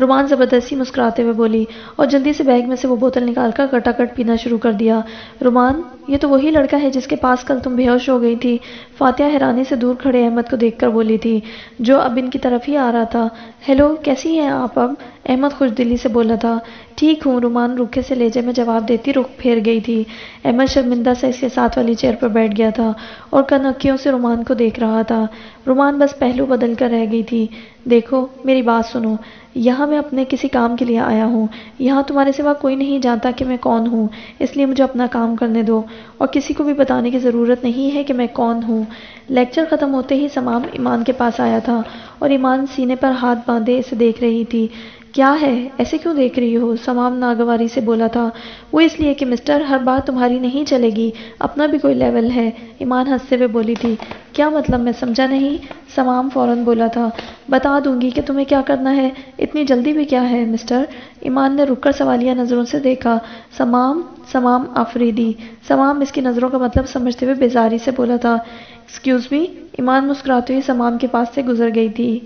رومان زبردستی مسکراتے ہوئے بولی اور جلدی سے بیگ میں سے وہ بوتل نکال کر کٹاکٹ پینا شروع کر دیا۔ رومان، یہ تو وہی لڑکا ہے جس کے پاس کل تم بے ہوش ہو گئی تھی، فاتحہ حیرانی سے دور کھڑے احمد کو دیکھ کر بولی تھی، جو اب ان کی طرف ہی آ رہا تھا۔ ہیلو، کیسی ہیں آپ اب؟ احمد خوش دلی سے بولا تھا۔ ٹھیک ہوں، رومان روکھے سے لہجے میں جواب دیتی رخ پھیر گئی تھی۔ احمد شرمندہ سے اس کے ساتھ والی چیئر پر بیٹھ گیا تھا اور کنکیوں سے رومان کو دیکھ رہا تھا۔ رومان بس پہلو بدل کر رہ گئی تھی۔ دیکھو، میری بات سنو، یہاں میں اپنے کسی کام کے لیے آیا ہوں، یہاں تمہارے سوا کوئی نہیں جانتا کہ میں کون ہوں، اس لیے مجھے اپنا کام کرنے دو، اور کسی کو بھی بتانے کی ضرورت نہیں ہے کہ میں کون ہوں۔ لیکچر ختم ہوتے ہی سمام ایمان کے پاس آیا تھا اور ایمان سینے پر ہاتھ باندھے اسے دیکھ رہی تھی۔ کیا ہے، ایسے کیوں دیکھ رہی ہو؟ سمام ناگواری سے بولا تھا۔ وہ اس لیے کہ مسٹر، ہر بات تمہاری نہیں چلے گی، اپنا بھی کوئی لیول ہے، ایمان ہنستے ہوئے بولی تھی۔ کیا مطلب؟ میں سمجھا نہیں۔ سمام فوراً بولا تھا۔ بتا دوں گی کہ تمہیں کیا کرنا ہے، اتنی جلدی بھی کیا ہے مسٹر؟ ایمان نے رک کر سوالیہ نظروں سے دیکھا۔ سمام آفریدی۔ سمام اس کی نظروں کا مطلب سمجھتے ہوئے بیزاری سے بولا تھا۔ Excuse me. ایمان مسکراتے ہوئے سمام کے پاس سے گزر گئی تھی۔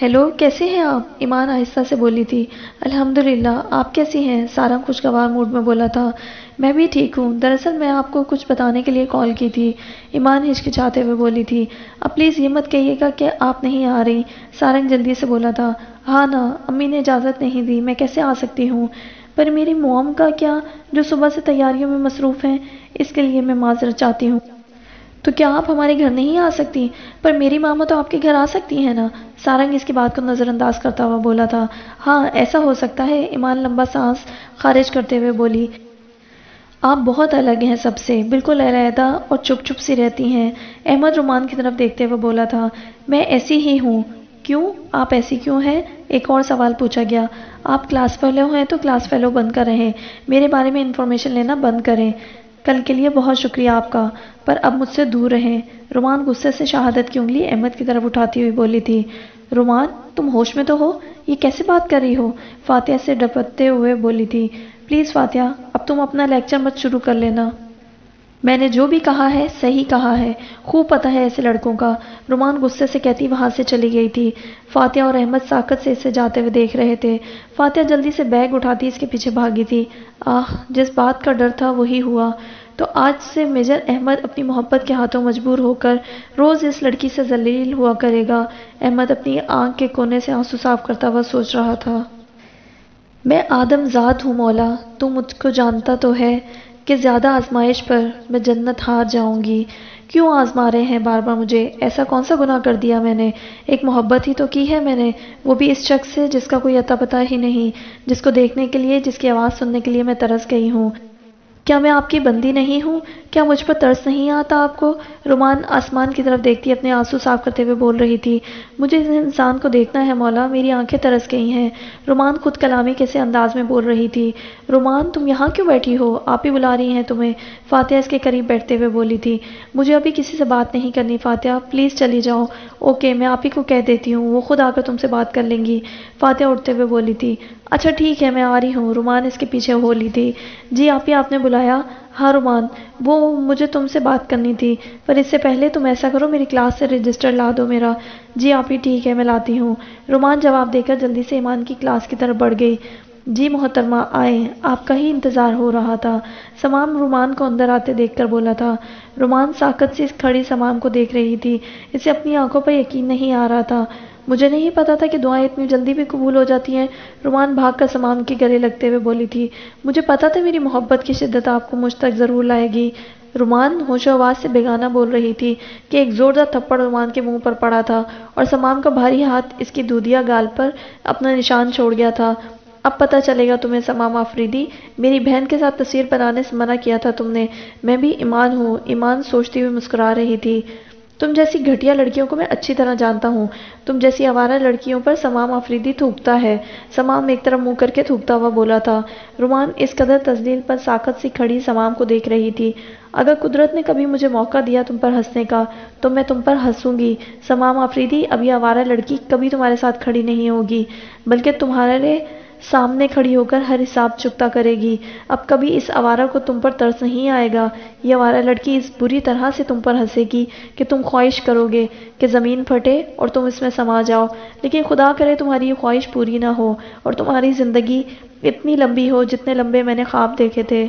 ہیلو، کیسے ہیں آپ؟ ایمان آہستہ سے بولی تھی۔ الحمدللہ، آپ کیسی ہیں؟ سارنگ خوشگوار موڈ میں بولا تھا۔ میں بھی ٹھیک ہوں، دراصل میں آپ کو کچھ بتانے کے لیے کال کی تھی، ایمان ہچکچاتے ہوئے بولی تھی۔ اب پلیز یہ مت کہیے گا کہ آپ نہیں آ رہی، سارنگ جلدی سے بولا تھا۔ ہاں نا، امی نے اجازت نہیں دی، میں کیسے آ سکتی ہوں؟ پر میری موم کا کیا، جو صبح سے تیاریوں میں مصروف ہیں، اس کے لیے میں معذرت چاہتی ہوں۔ تو کیا آپ ہمارے گھر نہیں آ سکتی؟ پر میری ماما تو آپ کے گھر آ سکتی ہیں نا؟ سارنگ اس کی بات کو نظر انداز کرتا ہوا بولا تھا۔ ہاں، ایسا ہو سکتا ہے، ایمان لمبا سانس خارج کرتے ہوئے بولی۔ آپ بہت الگ ہیں سب سے، بالکل علیحدہ اور چپ چپ سی رہتی ہیں۔ احمد رومان کی طرف دیکھتے ہوئے بولا تھا۔ میں ایسی ہی ہوں۔ کیوں؟ آپ ایسی کیوں ہیں؟ ایک اور سوال پوچھا گیا۔ آپ کلاس فیلو ہیں تو کلاس فیلو بن کر رہیں، میرے بارے میں انفارمیشن لینا بند کریں۔ کل کے لیے بہت شکریہ آپ کا، پر اب مجھ سے دور رہیں۔ رومان غصے سے شہادت کی انگلی احمد کی طرف اٹھاتی ہوئی بولی تھی۔ رومان، تم ہوش میں تو ہو؟ یہ کیسے بات کر رہی ہو؟ فاتحہ سے ڈپٹتے ہوئے بولی تھی۔ پلیز فاتحہ، اب تم اپنا لیکچر مت شروع کر لینا۔ میں نے جو بھی کہا ہے صحیح کہا ہے، خوب پتہ ہے ایسے لڑکوں کا، رومان غصے سے کہتی وہاں سے چلی گئی تھی۔ فاتحہ اور احمد ساکت سے اسے جاتے ہوئے دیکھ رہے تھے۔ فاتحہ جلدی سے بیگ اٹھاتی اس کے پیچھے بھاگی تھی۔ جس بات کا ڈر تھا وہی ہوا، تو آج سے میجر احمد اپنی محبت کے ہاتھوں مجبور ہو کر روز اس لڑکی سے ذلیل ہوا کرے گا۔ احمد اپنی آنکھ کے کونے سے آنسو صاف کرتا ہوا سوچ رہا تھا۔ میں آدم زاد ہوں مولا، تو مجھ کو جانتا تو ہے کہ زیادہ آزمائش پر میں جنت ہار جاؤں گی۔ کیوں آزما رہے ہیں بار بار مجھے؟ ایسا کون سا گناہ کر دیا میں نے؟ ایک محبت ہی تو کی ہے میں نے، وہ بھی اس شخص سے جس کا کوئی اتا پتہ ہی نہیں، جس کو دیکھنے کے لیے، جس کی آواز سننے کے لیے میں ترس گئی ہوں۔ کیا میں آپ کی بندی نہیں ہوں؟ کیا مجھ پر ترس نہیں آتا آپ کو؟ رومان آسمان کی طرف دیکھتی اپنے آنسو صاف کرتے ہوئے بول رہی تھی۔ مجھے اس انسان کو دیکھنا ہے مولا، میری آنکھیں ترس گئی ہیں۔ رومان خود کلامی کیسے انداز میں بول رہی تھی۔ رومان، تم یہاں کیوں بیٹھی ہو؟ آپ ہی بلا رہی ہیں تمہیں، فاتحہ اس کے قریب بیٹھتے ہوئے بولی تھی۔ مجھے ابھی کسی سے بات نہیں کرنی فاتحہ، پلیز چلی جاؤ۔ اوکے، میں آپ ہی کو کہہ دیتی ہوں، وہ خود آ کر تم سے بات کر لیں گی، فاتحہ اٹھتے ہوئے بولی تھی۔ اچھا ٹھیک ہے، میں آ رہی ہوں، رومان اس کے پیچھے بولی تھی۔ جی آپ ہی، آپ نے بلایا؟ ہاں رومان، وہ مجھے تم سے بات کرنی تھی، پر اس سے پہلے تم ایسا کرو، میری کلاس سے رجسٹر لا دو میرا۔ جی آپ ہی ٹھیک ہے، میں لاتی ہوں، رومان جواب دے کر جلدی سے ایمان کی کلاس کی طرف بڑھ گئی۔ جی محترمہ آئیں، آپ کا ہی انتظار ہو رہا تھا، سمام رومان کو اندر آتے دیکھ کر بولا تھا۔ رومان ساکت سی کھڑی سمام کو دیکھ رہی تھی، اسے اپنی آنکھوں پر یقین نہیں آ رہا تھا۔ مجھے نہیں پتا تھا کہ دعائیں اتنی جلدی بھی قبول ہو جاتی ہیں، رومان بھاگ کر سمام کے گلے لگتے ہوئے بولی تھی۔ مجھے پتا تھا میری محبت کی شدت آپ کو مجھ تک ضرور لائے گی۔ رومان ہوش و آواز سے بیگانہ بول رہی تھی کہ ایک زوردار تھپڑ رومان کے منہ پر پڑا تھا اور سمام کا بھاری ہاتھ اس کی دودھیا گال پر اپنا نشان چھوڑ گیا تھا۔ اب پتہ چلے گا تمہیں سمام آفریدی، میری بہن کے ساتھ تصویر بنانے سے منع کیا تھا تم نے، میں بھی ایمان ہوں، ایمان سوچتی ہوئی مسکرا رہی تھی۔ تم جیسی گھٹیا لڑکیوں کو میں اچھی طرح جانتا ہوں، تم جیسی آوارہ لڑکیوں پر سمام آفریدی تھوکتا ہے، سمام ایک طرف منہ کر کے تھوکتا ہوا بولا تھا۔ رومان اس قدر تذلیل پر ساکت سی کھڑی سمام کو دیکھ رہی تھی۔ اگر قدرت نے کبھی مجھے موقع دیا تم پر ہنسنے کا تو میں تم پر ہنسوں گی، سمام آفریدی، اب یہ آوارہ لڑکی کبھی تمہارے ساتھ کھڑی نہیں ہوگی، بلکہ تمہارے سامنے کھڑی ہو کر ہر حساب چکتا کرے گی۔ اب کبھی اس آوارہ کو تم پر ترس نہیں آئے گا۔ یہ آوارہ لڑکی اس بری طرح سے تم پر ہنسے گی کہ تم خواہش کرو گے کہ زمین پھٹے اور تم اس میں سما جاؤ، لیکن خدا کرے تمہاری یہ خواہش پوری نہ ہو اور تمہاری زندگی اتنی لمبی ہو جتنے لمبے میں نے خواب دیکھے تھے۔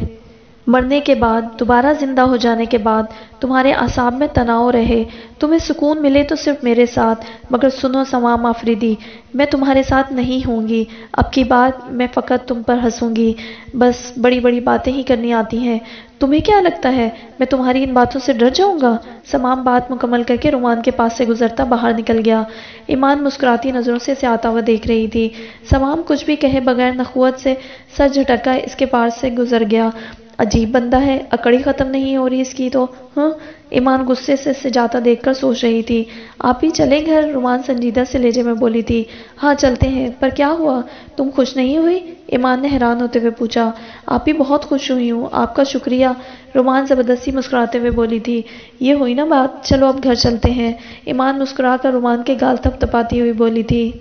مرنے کے بعد، دوبارہ زندہ ہو جانے کے بعد تمہارے اعصاب میں تناؤ رہے، تمہیں سکون ملے تو صرف میرے ساتھ۔ مگر سنو سمام آفریدی، میں تمہارے ساتھ نہیں ہوں گی۔ اب کی بات میں فقط تم پر ہنسوں گی، بس بڑی بڑی باتیں ہی کرنی آتی ہیں۔ تمہیں کیا لگتا ہے میں تمہاری ان باتوں سے ڈر جاؤں گا؟ سمام بات مکمل کر کے رومان کے پاس سے گزرتا باہر نکل گیا۔ ایمان مسکراتی نظروں سے اسے آتا ہوا دیکھ رہی تھی۔ سمام کچھ بھی کہے بغیر نخوت سے سر جھٹکا اس کے پاس سے گزر گیا۔ عجیب بندہ ہے، اکڑی ختم نہیں ہو رہی اس کی تو۔ ہاں، ایمان غصے سے اسے جاتا دیکھ کر سوچ رہی تھی۔ آپ ہی چلیں گھر؟ رومان سنجیدہ سے لہجے میں بولی تھی۔ ہاں چلتے ہیں، پر کیا ہوا؟ تم خوش نہیں ہوئی؟ ایمان نے حیران ہوتے ہوئے پوچھا۔ آپ ہی بہت خوش ہوئی ہوں، آپ کا شکریہ، رومان زبردستی مسکراتے ہوئے بولی تھی۔ یہ ہوئی نا بات، چلو اب گھر چلتے ہیں، ایمان مسکرا کر رومان کے گال تھپ تپاتی ہوئی بولی تھی۔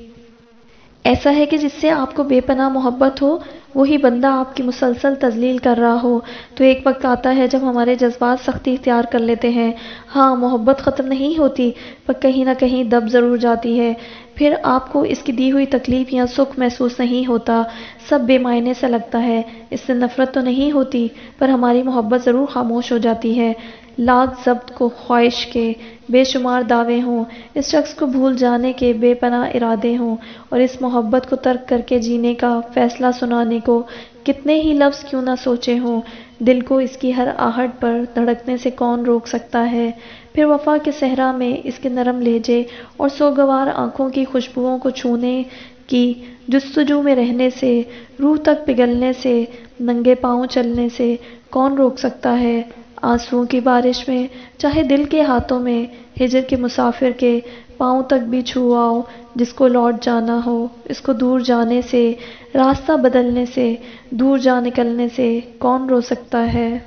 ایسا ہے کہ جس سے آپ کو بے پناہ محبت ہو، وہی بندہ آپ کی مسلسل تذلیل کر رہا ہو، تو ایک وقت آتا ہے جب ہمارے جذبات سختی اختیار کر لیتے ہیں۔ ہاں، محبت ختم نہیں ہوتی، پر کہیں نہ کہیں دب ضرور جاتی ہے۔ پھر آپ کو اس کی دی ہوئی تکلیف یا سکھ محسوس نہیں ہوتا، سب بے معنی سا لگتا ہے۔ اس سے نفرت تو نہیں ہوتی، پر ہماری محبت ضرور خاموش ہو جاتی ہے۔ لاکھ ضبط کو خواہش کے بے شمار دعوے ہوں، اس شخص کو بھول جانے کے بے پناہ ارادے ہوں، اور اس محبت کو ترک کر کے جینے کا فیصلہ سنانے کو کتنے ہی لفظ کیوں نہ سوچے ہوں، دل کو اس کی ہر آہٹ پر دھڑکنے سے کون روک سکتا ہے؟ پھر وفا کے صحرا میں اس کے نرم لہجے اور سوگوار آنکھوں کی خوشبوؤں کو چھونے کی جستجو میں رہنے سے، روح تک پگھلنے سے، ننگے پاؤں چلنے سے کون روک سکتا ہے؟ آنسوؤں کی بارش میں، چاہے دل کے ہاتھوں میں، ہجر کے مسافر کے پاؤں تک بھی چھو آؤ، جس کو لوٹ جانا ہو، اس کو دور جانے سے، راستہ بدلنے سے، دور جا نکلنے سے کون رو سکتا ہے؟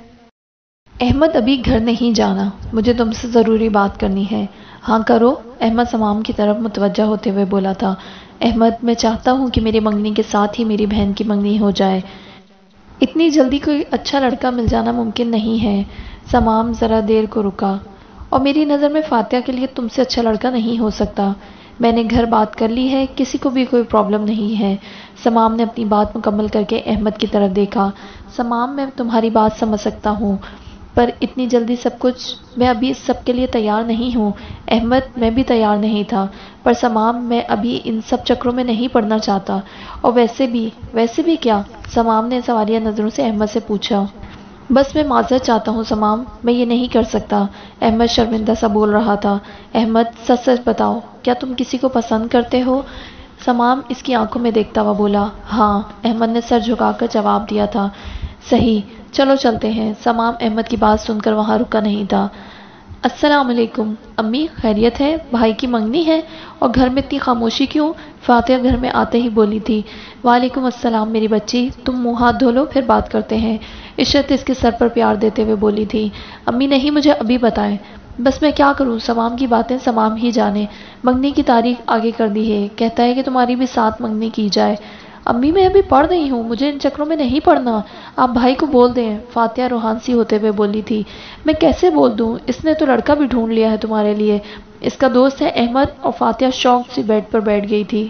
احمد ابھی گھر نہیں جانا، مجھے تم سے ضروری بات کرنی ہے۔ ہاں کرو، احمد سمام کی طرف متوجہ ہوتے ہوئے بولا تھا۔ احمد، میں چاہتا ہوں کہ میری منگنی کے ساتھ ہی میری بہن کی منگنی ہو جائے۔ اتنی جلدی کوئی اچھا لڑکا مل جانا ممکن نہیں ہے۔ سمام ذرا دیر کو رکا۔ اور میری نظر میں فاتحہ کے لیے تم سے اچھا لڑکا نہیں ہو سکتا۔ میں نے گھر بات کر لی ہے، کسی کو بھی کوئی پرابلم نہیں ہے۔ سمام نے اپنی بات مکمل کر کے احمد کی طرف دیکھا۔ سمام، میں تمہاری بات سمجھ سکتا ہوں، پر اتنی جلدی سب کچھ، میں ابھی اس سب کے لیے تیار نہیں ہوں۔ احمد، میں بھی تیار نہیں تھا، پر سمام، میں ابھی ان سب چکروں میں نہیں پڑنا چاہتا۔ اور ویسے بھی کیا؟ سمام نے سوالیہ نظروں سے احمد سے پوچھا۔ بس میں معذرت چاہتا ہوں سمام، میں یہ نہیں کر سکتا۔ احمد شرمندہ سا بول رہا تھا۔ احمد، سچ سچ بتاؤ، کیا تم کسی کو پسند کرتے ہو؟ سمام اس کی آنکھوں میں دیکھتا ہوا بولا۔ ہاں، احمد نے سر جھکا کر جواب دیا تھا۔ صحیح، چلو چلتے ہیں۔ سمام احمد کی بات سن کر وہاں رکا نہیں تھا۔ السلام علیکم امی، خیریت ہے؟ بھائی کی منگنی ہے اور گھر میں اتنی خاموشی کیوں؟ فاتحہ گھر میں آتے ہی بولی تھی۔ وعلیکم السلام میری بچی، تم منہ ہاتھ دھو لو پھر بات کرتے ہیں، عشرت اس کے سر پر پیار دیتے ہوئے بولی تھی۔ امی نہیں، مجھے ابھی بتائیں۔ بس میں کیا کروں، سمام کی باتیں سمام ہی جانے۔ منگنی کی تاریخ آگے کر دی ہے، کہتا ہے کہ تمہاری بھی ساتھ منگنی کی جائے۔ امی میں ابھی پڑھ رہی ہوں، مجھے ان چکروں میں نہیں پڑھنا، آپ بھائی کو بول دیں، فاتحہ روحان سی ہوتے ہوئے بولی تھی۔ میں کیسے بول دوں، اس نے تو لڑکا بھی ڈھونڈ لیا ہے تمہارے لیے، اس کا دوست ہے احمد۔ اور فاتحہ شوق سے بیڈ پر بیٹھ گئی تھی۔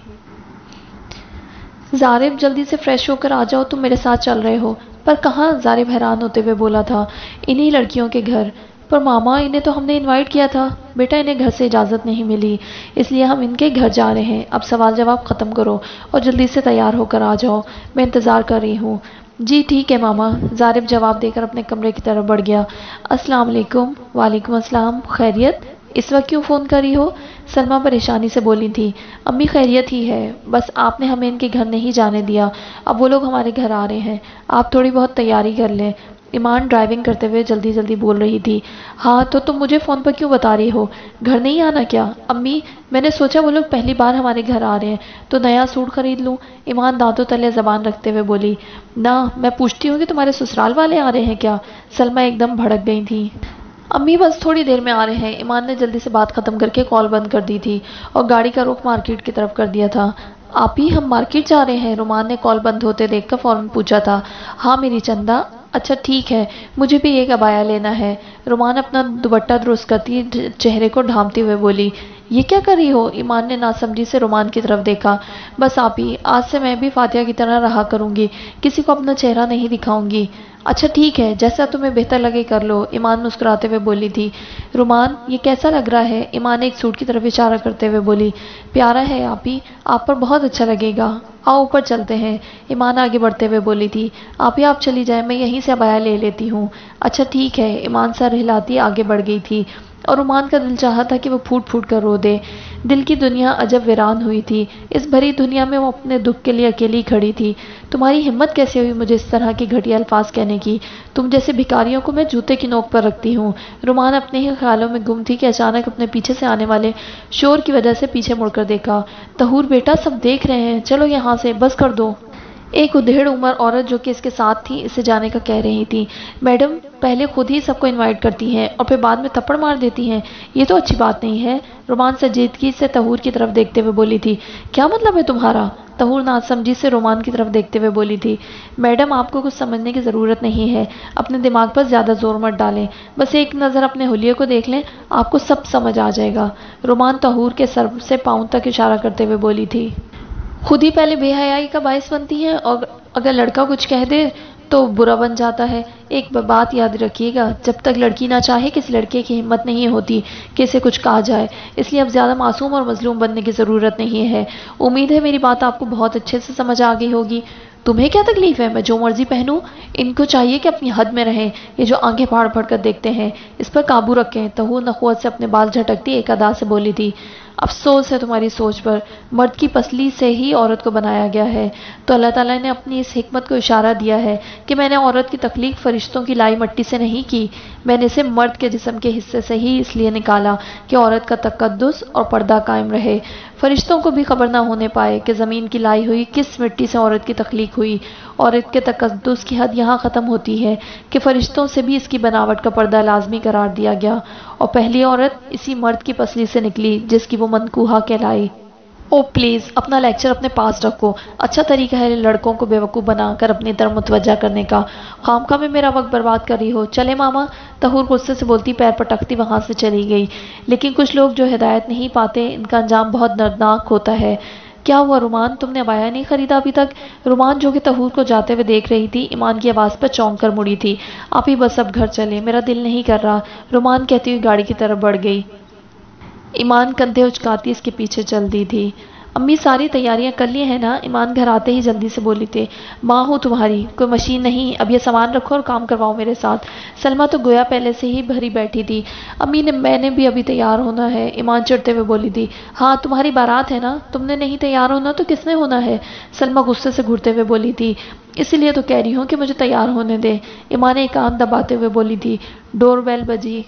زارب، جلدی سے فریش ہو کر آ جاؤ، تم میرے ساتھ چل رہے ہو۔ پر کہاں؟ زارب حیران ہوتے ہوئے بولا تھا۔ انہی لڑکیوں کے گھر۔ پر ماما، انہیں تو ہم نے انوائٹ کیا تھا۔ بیٹا، انہیں گھر سے اجازت نہیں ملی، اس لیے ہم ان کے گھر جا رہے ہیں۔ اب سوال جواب ختم کرو اور جلدی سے تیار ہو کر آ جاؤ، میں انتظار کر رہی ہوں۔ جی ٹھیک ہے ماما، زارب جواب دے کر اپنے کمرے کی طرف بڑھ گیا۔ السلام علیکم۔ وعلیکم السلام، خیریت؟ اس وقت کیوں فون کری ہو؟ سلمہ پریشانی سے بولی تھی۔ امی خیریت ہی ہے، بس آپ نے ہمیں ان کے گھر نہیں جانے دیا، اب وہ لوگ ہمارے گھر آ رہے ہیں، آپ تھوڑی بہت تیاری کر لیں۔ ایمان ڈرائیونگ کرتے ہوئے جلدی جلدی بول رہی تھی۔ ہاں تو تم مجھے فون پر کیوں بتا رہی ہو؟ گھر نہیں آنا کیا؟ امی، میں نے سوچا وہ لوگ پہلی بار ہمارے گھر آ رہے ہیں تو نیا سوٹ خرید لوں۔ ایمان دانتوں تلے زبان رکھتے ہوئے بولی۔ نہ، میں پوچھتی ہوں کہ تمہارے سسرال والے آ رہے ہیں کیا؟ سلمہ ایک دم بھڑک گئی تھی۔ امی بس تھوڑی دیر میں آ رہے ہیں۔ ایمان نے جلدی سے بات ختم کر کے کال بند کر دی تھی اور گاڑی کا رخ مارکیٹ کی طرف کر دیا تھا۔ آپی ہم مارکیٹ جا رہے ہیں؟ رومان نے کال بند ہوتے دیکھ کر فوراً پوچھا تھا۔ ہاں میری چندا، اچھا ٹھیک ہے، مجھے بھی ایک عبایا لینا ہے۔ رومان اپنا دوپٹہ درست کرتی چہرے کو ڈھانپتے ہوئے بولی۔ یہ کیا کر رہی ہو؟ ایمان نے ناسمجھی سے رومان کی طرف دیکھا۔ بس آپی، آج سے میں بھی فاتحہ کی طرح رہا کروں گی، کسی کو اپنا چہرہ نہیں دکھاؤں گی۔ اچھا ٹھیک ہے، جیسا تمہیں بہتر لگے کر لو، ایمان مسکراتے ہوئے بولی تھی۔ رومان یہ کیسا لگ رہا ہے؟ ایمان نے ایک سوٹ کی طرف اشارہ کرتے ہوئے بولی۔ پیارا ہے آپی، آپ پر بہت اچھا لگے گا، آؤ اوپر چلتے ہیں، ایمان آگے بڑھتے ہوئے بولی تھی۔ آپی آپ چلی جائیں، میں یہیں سے عبایا لے لیتی ہوں۔ اچھا ٹھیک ہے، ایمان سر ہلاتی آگے بڑھ گئی تھی اور رومان کا دل چاہا تھا کہ وہ پھوٹ پھوٹ کر رو دے۔ دل کی دنیا عجب ویران ہوئی تھی، اس بھری دنیا میں وہ اپنے دکھ کے لیے اکیلی کھڑی تھی۔ تمہاری ہمت کیسے ہوئی مجھے اس طرح کی گھٹیا الفاظ کہنے کی؟ تم جیسے بھکاریوں کو میں جوتے کی نوک پر رکھتی ہوں۔ رومان اپنے ہی خیالوں میں گم تھی کہ اچانک اپنے پیچھے سے آنے والے شور کی وجہ سے پیچھے مڑ کر دیکھا۔ طہور بیٹا، سب دیکھ رہے ہیں، چلو یہاں سے، بس کر دو۔ ایک ادھیڑ عمر عورت جو کہ اس کے ساتھ تھی اسے جانے کا کہہ رہی تھی۔ میڈم پہلے خود ہی سب کو انوائٹ کرتی ہیں اور پھر بعد میں تھپڑ مار دیتی ہیں، یہ تو اچھی بات نہیں ہے۔ رومان سنجیدگی سے طہور کی طرف دیکھتے ہوئے بولی تھی۔ کیا مطلب ہے تمہارا؟ طہور ناسمجھی سے رومان کی طرف دیکھتے ہوئے بولی تھی۔ میڈم آپ کو کچھ سمجھنے کی ضرورت نہیں ہے، اپنے دماغ پر زیادہ زور مت ڈالیں، بس ایک نظر اپنے حلیے کو دیکھ لیں، آپ کو سب سمجھ آ جائے گا۔ رومان طہور کے سر سے پاؤں تک اشارہ کرتے ہوئے بولی تھی۔ خود ہی پہلے بے حیائی کا باعث بنتی ہے اور اگر لڑکا کچھ کہہ دے تو برا بن جاتا ہے۔ ایک بات یاد رکھیے گا، جب تک لڑکی نہ چاہے کسی لڑکے کی ہمت نہیں ہوتی کہ اسے کچھ کہا جائے، اس لیے اب زیادہ معصوم اور مظلوم بننے کی ضرورت نہیں ہے۔ امید ہے میری بات آپ کو بہت اچھے سے سمجھ آ گئی ہوگی۔ تمہیں کیا تکلیف ہے؟ میں جو مرضی پہنوں؟ ان کو چاہیے کہ اپنی حد میں رہیں، یہ جو آنکھیں پھاڑ پھاڑ کر دیکھتے ہیں اس پر قابو رکھیں۔ طہور نخوت سے اپنے بال جھٹکتی ایک ادا سے بولی تھی۔ افسوس ہے تمہاری سوچ پر، مرد کی پسلی سے ہی عورت کو بنایا گیا ہے، تو اللہ تعالیٰ نے اپنی اس حکمت کو اشارہ دیا ہے کہ میں نے عورت کی تخلیق فرشتوں کی لائی مٹی سے نہیں کی، میں نے اسے مرد کے جسم کے حصے سے ہی اس لیے نکالا کہ عورت کا تقدس اور پردہ قائم رہے، فرشتوں کو بھی خبر نہ ہونے پائے کہ زمین کی لائی ہوئی کس مٹی سے عورت کی تخلیق ہوئی۔ عورت کے تقدس کی حد یہاں ختم ہوتی ہے کہ فرشتوں سے بھی اس کی بناوٹ کا پردہ لازمی قرار دیا گیا، اور پہلی عورت اسی مرد کی پسلی سے نکلی جس کی وہ منکوحہ کہلائی۔ او پلیز اپنا لیکچر اپنے پاس رکھو، اچھا طریقہ ہے لڑکوں کو بیوقوف بنا کر اپنی طرف متوجہ کرنے کا، خامخواہ میں میرا وقت برباد کر رہی ہو۔ چلے ماما، طہور غصے سے بولتی پیر پٹکتی وہاں سے چلی گئی۔ لیکن کچھ لوگ جو ہدایت نہیں پاتے ان کا انجام بہت دردناک ہوتا ہے۔ کیا ہوا رومان، تم نے عبایا نہیں خریدا ابھی تک؟ رومان جو کہ طہور کو جاتے ہوئے دیکھ رہی تھی ایمان کی آواز پر چونک کر مڑی تھی۔ آپ ہی بس اب گھر چلے، میرا دل نہیں کر رہا، رومان کہتی ہوئی گاڑی کی طرف بڑھ گئی۔ ایمان کندھے اچکاتی اس کے پیچھے چل دی تھی۔ امی ساری تیاریاں کر لی ہیں نا؟ ایمان گھر آتے ہی جلدی سے بولی تھی۔ ماں ہوں تمہاری، کوئی مشین نہیں، اب یہ سامان رکھو اور کام کرواؤ میرے ساتھ۔ سلمہ تو گویا پہلے سے ہی بھری بیٹھی تھی۔ امی نے میں نے بھی ابھی تیار ہونا ہے، ایمان چڑھتے ہوئے بولی تھی۔ ہاں تمہاری بارات ہے نا، تم نے نہیں تیار ہونا تو کس نے ہونا ہے؟ سلمہ غصے سے گھرتے ہوئے بولی تھی۔ اسی لیے تو کہہ رہی ہوں کہ مجھے تیار ہونے دے، ایمان نے ایک کان دباتے ہوئے بولی تھی۔ ڈور بیل بجی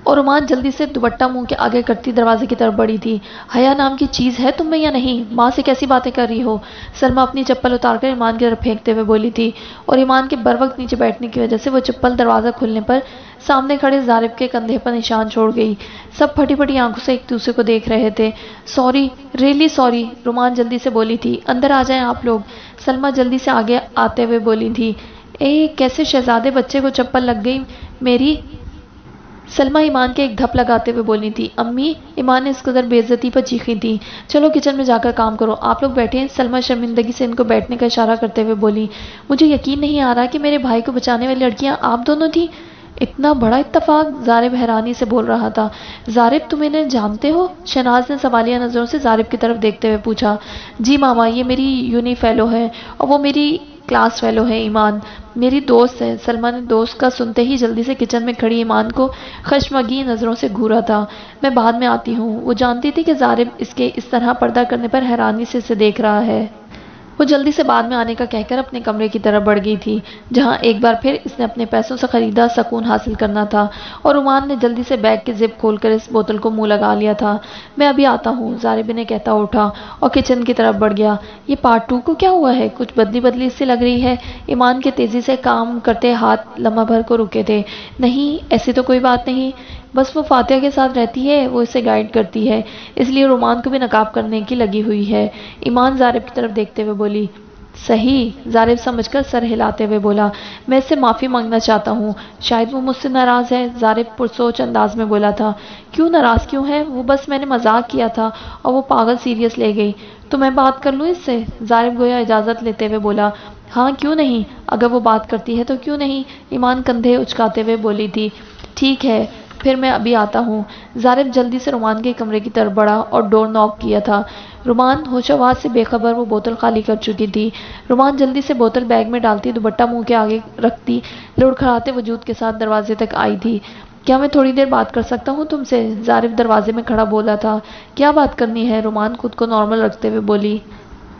اور رومان جلدی سے دوپٹہ منہ کے آگے کرتی دروازے کی طرف بڑھی تھی۔ حیا نام کی چیز ہے تم میں یا نہیں؟ ماں سے کیسی باتیں کر رہی ہو؟ سلمہ اپنی چپل اتار کر ایمان کی طرف پھینکتے ہوئے بولی تھی، اور ایمان کے بروقت نیچے بیٹھنے کی وجہ سے وہ چپل دروازہ کھلنے پر سامنے کھڑے ظارف کے کندھے پر نشان چھوڑ گئی۔ سب پھٹی پھٹی آنکھوں سے ایک دوسرے کو دیکھ رہے تھے۔ سوری، ریئلی سوری، رومان جلدی سے بولی تھی۔ اندر آ جائیں آپ لوگ، سلمہ جلدی سے آگے آتے ہوئے بولی تھی۔ اے کیسے شہزادے بچے کو چپل لگ گئی میری؟ سلمہ ایمان کے ایک دھپ لگاتے ہوئے بولی تھی۔ امی، ایمان نے اس قدر بے عزتی پر چیخی تھی۔ چلو کچن میں جا کر کام کرو، آپ لوگ بیٹھیں، سلمہ شرمندگی سے ان کو بیٹھنے کا اشارہ کرتے ہوئے بولی۔ مجھے یقین نہیں آ رہا کہ میرے بھائی کو بچانے والی لڑکیاں آپ دونوں تھی، اتنا بڑا اتفاق؟ ظارف حیرانی سے بول رہا تھا۔ ظارف تم انہیں جانتے ہو؟ شہناز نے سوالیہ نظروں سے ظارف کی طرف دیکھتے ہوئے پوچھا۔ جی ماما، یہ میری یونی فیلو ہے اور وہ میری کلاس فیلو ہے ایمان، میری دوست ہے۔ سلمہ نے دوست کا سنتے ہی جلدی سے کچن میں کھڑی ایمان کو خشمگین نظروں سے گھورا تھا۔ میں بعد میں آتی ہوں۔ وہ جانتی تھی کہ ظارف اس کے اس طرح پردہ کرنے پر حیرانی سے اسے دیکھ رہا ہے۔ وہ جلدی سے بعد میں آنے کا کہہ کر اپنے کمرے کی طرف بڑھ گئی تھی جہاں ایک بار پھر اس نے اپنے پیسوں سے خریدا سکون حاصل کرنا تھا، اور رومان نے جلدی سے بیگ کی زپ کھول کر اس بوتل کو منہ لگا لیا تھا۔ میں ابھی آتا ہوں، زارب نے کہتا اٹھا اور کچن کی طرف بڑھ گیا۔ یہ پارٹ 2 کو کیا ہوا ہے؟ کچھ بدلی بدلی سی لگ رہی ہے۔ ایمان کے تیزی سے کام کرتے ہاتھ لمحہ بھر کو رکے تھے۔ نہیں، ایسی تو کوئی بات نہیں، بس وہ فاتحہ کے ساتھ رہتی ہے، وہ اسے گائیڈ کرتی ہے، اس لیے رومان کو بھی نقاب کرنے کی لگی ہوئی ہے۔ ایمان زارب کی طرف دیکھتے ہوئے بولی۔ صحیح، زارب سمجھ کر سر ہلاتے ہوئے بولا۔ میں اس سے معافی مانگنا چاہتا ہوں، شاید وہ مجھ سے ناراض ہے، زارب پرسوچ انداز میں بولا تھا۔ کیوں ناراض کیوں ہے؟ وہ بس میں نے مذاق کیا تھا اور وہ پاگل سیریس لے گئی۔ تو میں بات کر لوں اس سے؟ زارب گویا اجازت لیتے ہوئے بولا۔ ہاں کیوں نہیں، اگر وہ بات کرتی ہے تو کیوں نہیں؟ ایمان کندھے اچکاتے ہوئے بولی تھی۔ ٹھیک ہے، پھر میں ابھی آتا ہوں۔ زارب جلدی سے رومان کے کمرے کی طرف بڑھا اور ڈور ناک کیا تھا۔ رومان ہوش و حواس سے بے خبر وہ بوتل خالی کر چکی تھی۔ رومان جلدی سے بوتل بیگ میں ڈالتی، دوپٹہ منہ کے آگے رکھتی، لڑکھڑاتے وجود کے ساتھ دروازے تک آئی تھی۔ کیا میں تھوڑی دیر بات کر سکتا ہوں تم سے؟ زارب دروازے میں کھڑا بولا تھا۔ کیا بات کرنی ہے؟ رومان خود کو نارمل رکھتے ہوئے بولی۔